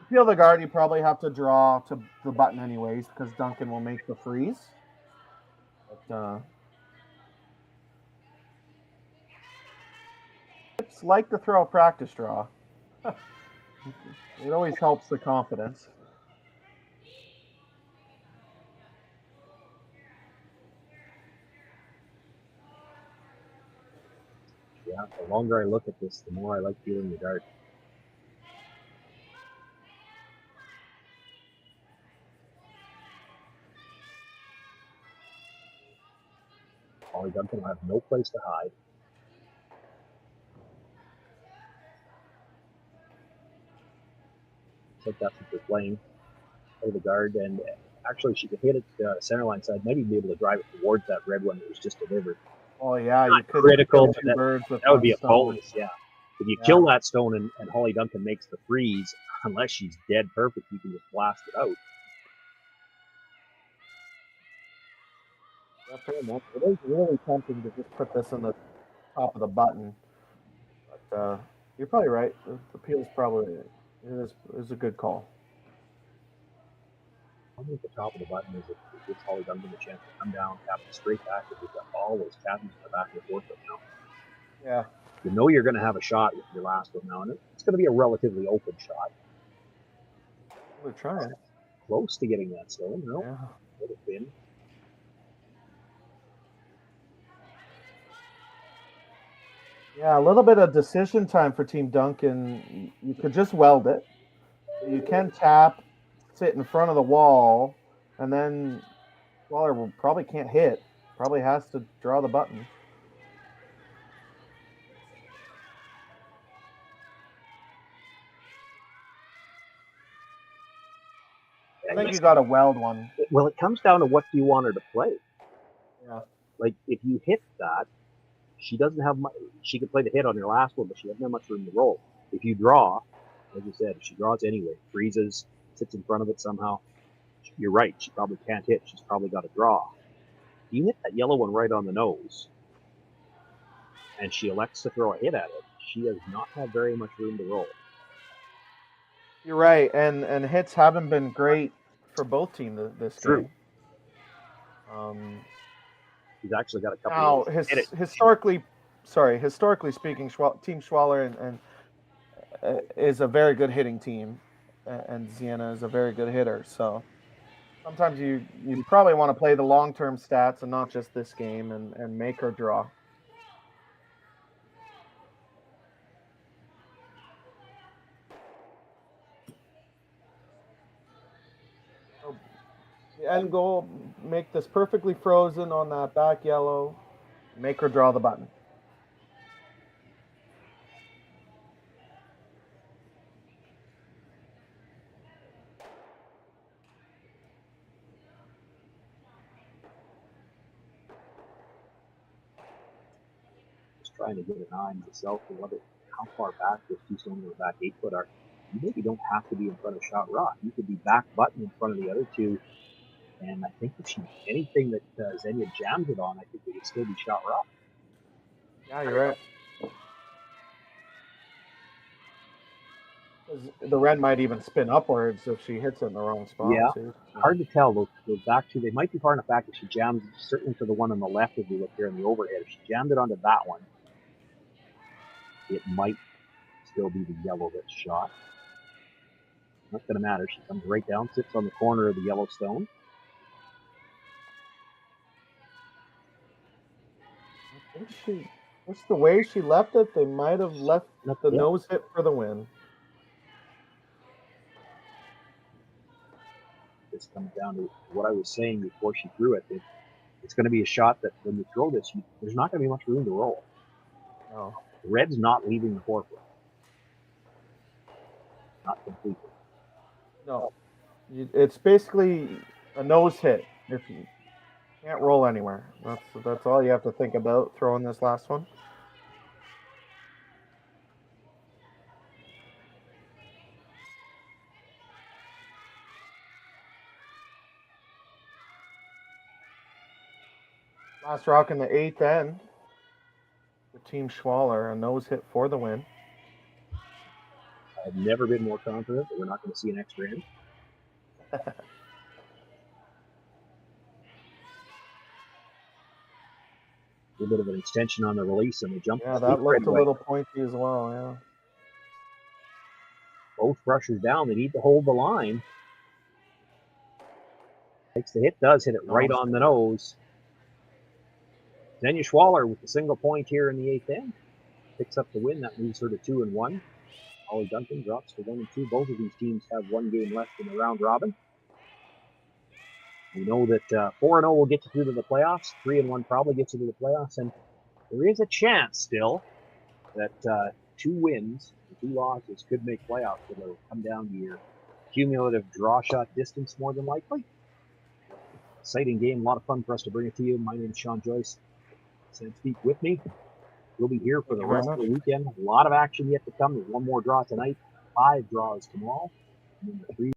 peel the guard. You probably have to draw to the button anyways because Duncan will make the freeze. But it's like to throw a practice draw. It always helps the confidence. Yeah, the longer I look at this, the more I like feeling the dart. Hollie Duncan will have no place to hide. I think that's what they're playing. Play the guard, and actually she could hit it center line side, maybe be able to drive it towards that red one that was just delivered. Oh yeah, Not you could critical, kill but two birds with that would one be a stone. bonus, yeah. If you kill that stone and Hollie Duncan makes the freeze, unless she's dead perfect, you can just blast it out. Yeah, fair enough. It is really tempting to just put this in the top of the button, but you're probably right. The peel is probably is a good call. I think the top of the button is it gives Hollie Duncan a chance to come down, tap it straight back, if you've got all those cabins in the back of the forefoot now. Yeah. You know you're going to have a shot with your last one now, and it's going to be a relatively open shot. We're trying. Close to getting that stone, no? Yeah. Would have been. Yeah, a little bit of decision time for Team Duncan. You could just weld it. You can tap, sit in front of the wall, and then Schwaller probably can't hit. Probably has to draw the button. I think you got to weld one. Well, it comes down to what do you want her to play. Yeah. Like, if you hit that, she doesn't have much. She could play the hit on your last one, but she doesn't have much room to roll. If you draw, as you said, if she draws anyway, freezes, sits in front of it somehow, you're right. She probably can't hit. She's probably got to draw. You hit that yellow one right on the nose, and she elects to throw a hit at it. She does not have very much room to roll. You're right, and hits haven't been great for both teams this game. He's actually got a couple. Now, historically speaking, Team Schwaller and is a very good hitting team, and Xenia is a very good hitter. So sometimes you probably want to play the long-term stats and not just this game and make her draw. So the end goal: make this perfectly frozen on that back yellow. Make her draw the button. Trying to get an eye on myself to how far back those two stones on the back 8 foot are. You maybe don't have to be in front of shot rock. You could be back button in front of the other two. And I think if anything that Xenia jammed it on, I think it would still be shot rock. Yeah, you're right. The red might even spin upwards if she hits it in the wrong spot. Yeah, too. Hard to tell. Those back two, they might be far enough back if she jammed certainly to the one on the left as we look here in the overhead. If she jammed it onto that one, it might still be the yellow that's shot. Not going to matter. She comes right down, sits on the corner of the yellow stone. I think just the way she left it, they might have left the nose hit for the win. This comes down to what I was saying before she threw it. It's going to be a shot that when you throw this, there's not going to be much room to roll. No. Red's not leaving the forefoot. Not completely. No. It's basically a nose hit. If you can't roll anywhere. That's all you have to think about throwing this last one. Last rock in the 8th end. The Team Schwaller, a nose hit for the win. I've never been more confident that we're not going to see an extra end. A little bit of an extension on the release and the jump. Yeah, that looked a little pointy as well, yeah. Both rushers down. They need to hold the line. Takes the hit, does hit it right on the nose. Xenia Schwaller with the single point here in the 8th end. picks up the win. That moves her to 2-1. Hollie Duncan drops to 1-2. Both of these teams have one game left in the round robin. We know that 4-0 will get you through to the playoffs. 3-1 probably gets you to the playoffs, and there is a chance still that 2 wins and 2 losses could make playoffs. It'll come down to your cumulative draw shot distance, more than likely. Exciting game, a lot of fun for us to bring it to you. My name is Sean Joyce. Stand speak with me. We'll be here for the rest of the weekend. A lot of action yet to come. There's one more draw tonight, 5 draws tomorrow, and then the 3.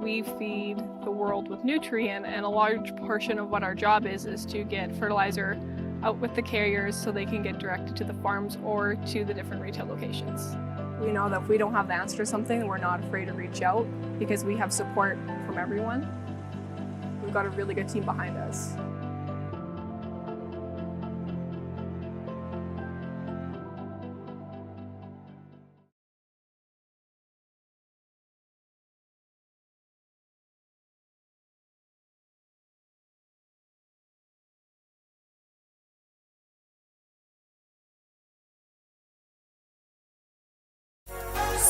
We feed the world with Nutrien, and a large portion of what our job is to get fertilizer out with the carriers so they can get directed to the farms or to the different retail locations. We know that if we don't have the answer to something, we're not afraid to reach out because we have support from everyone. We've got a really good team behind us.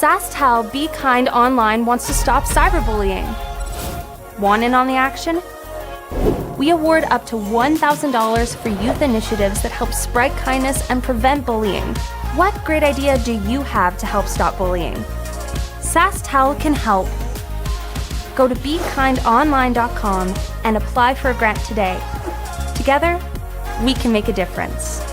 SaskTel Be Kind Online wants to stop cyberbullying. Want in on the action? We award up to $1,000 for youth initiatives that help spread kindness and prevent bullying. What great idea do you have to help stop bullying? SaskTel can help. Go to BeKindOnline.com and apply for a grant today. Together, we can make a difference.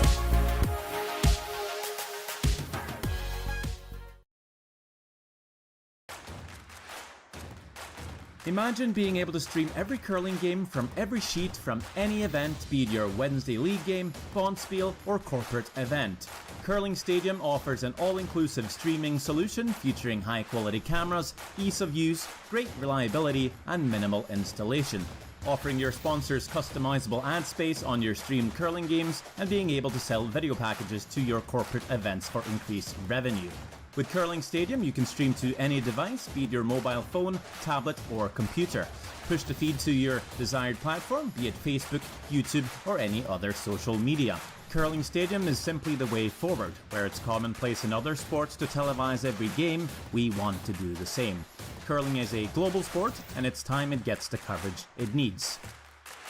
Imagine being able to stream every curling game from every sheet from any event, be it your Wednesday league game, bonspiel, or corporate event. Curling Stadium offers an all-inclusive streaming solution featuring high-quality cameras, ease of use, great reliability, and minimal installation. Offering your sponsors customizable ad space on your streamed curling games and being able to sell video packages to your corporate events for increased revenue. With Curling Stadium, you can stream to any device, be it your mobile phone, tablet, or computer. Push the feed to your desired platform, be it Facebook, YouTube, or any other social media. Curling Stadium is simply the way forward. Where it's commonplace in other sports to televise every game, we want to do the same. Curling is a global sport, and it's time it gets the coverage it needs.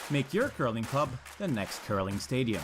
Make your curling club the next Curling Stadium.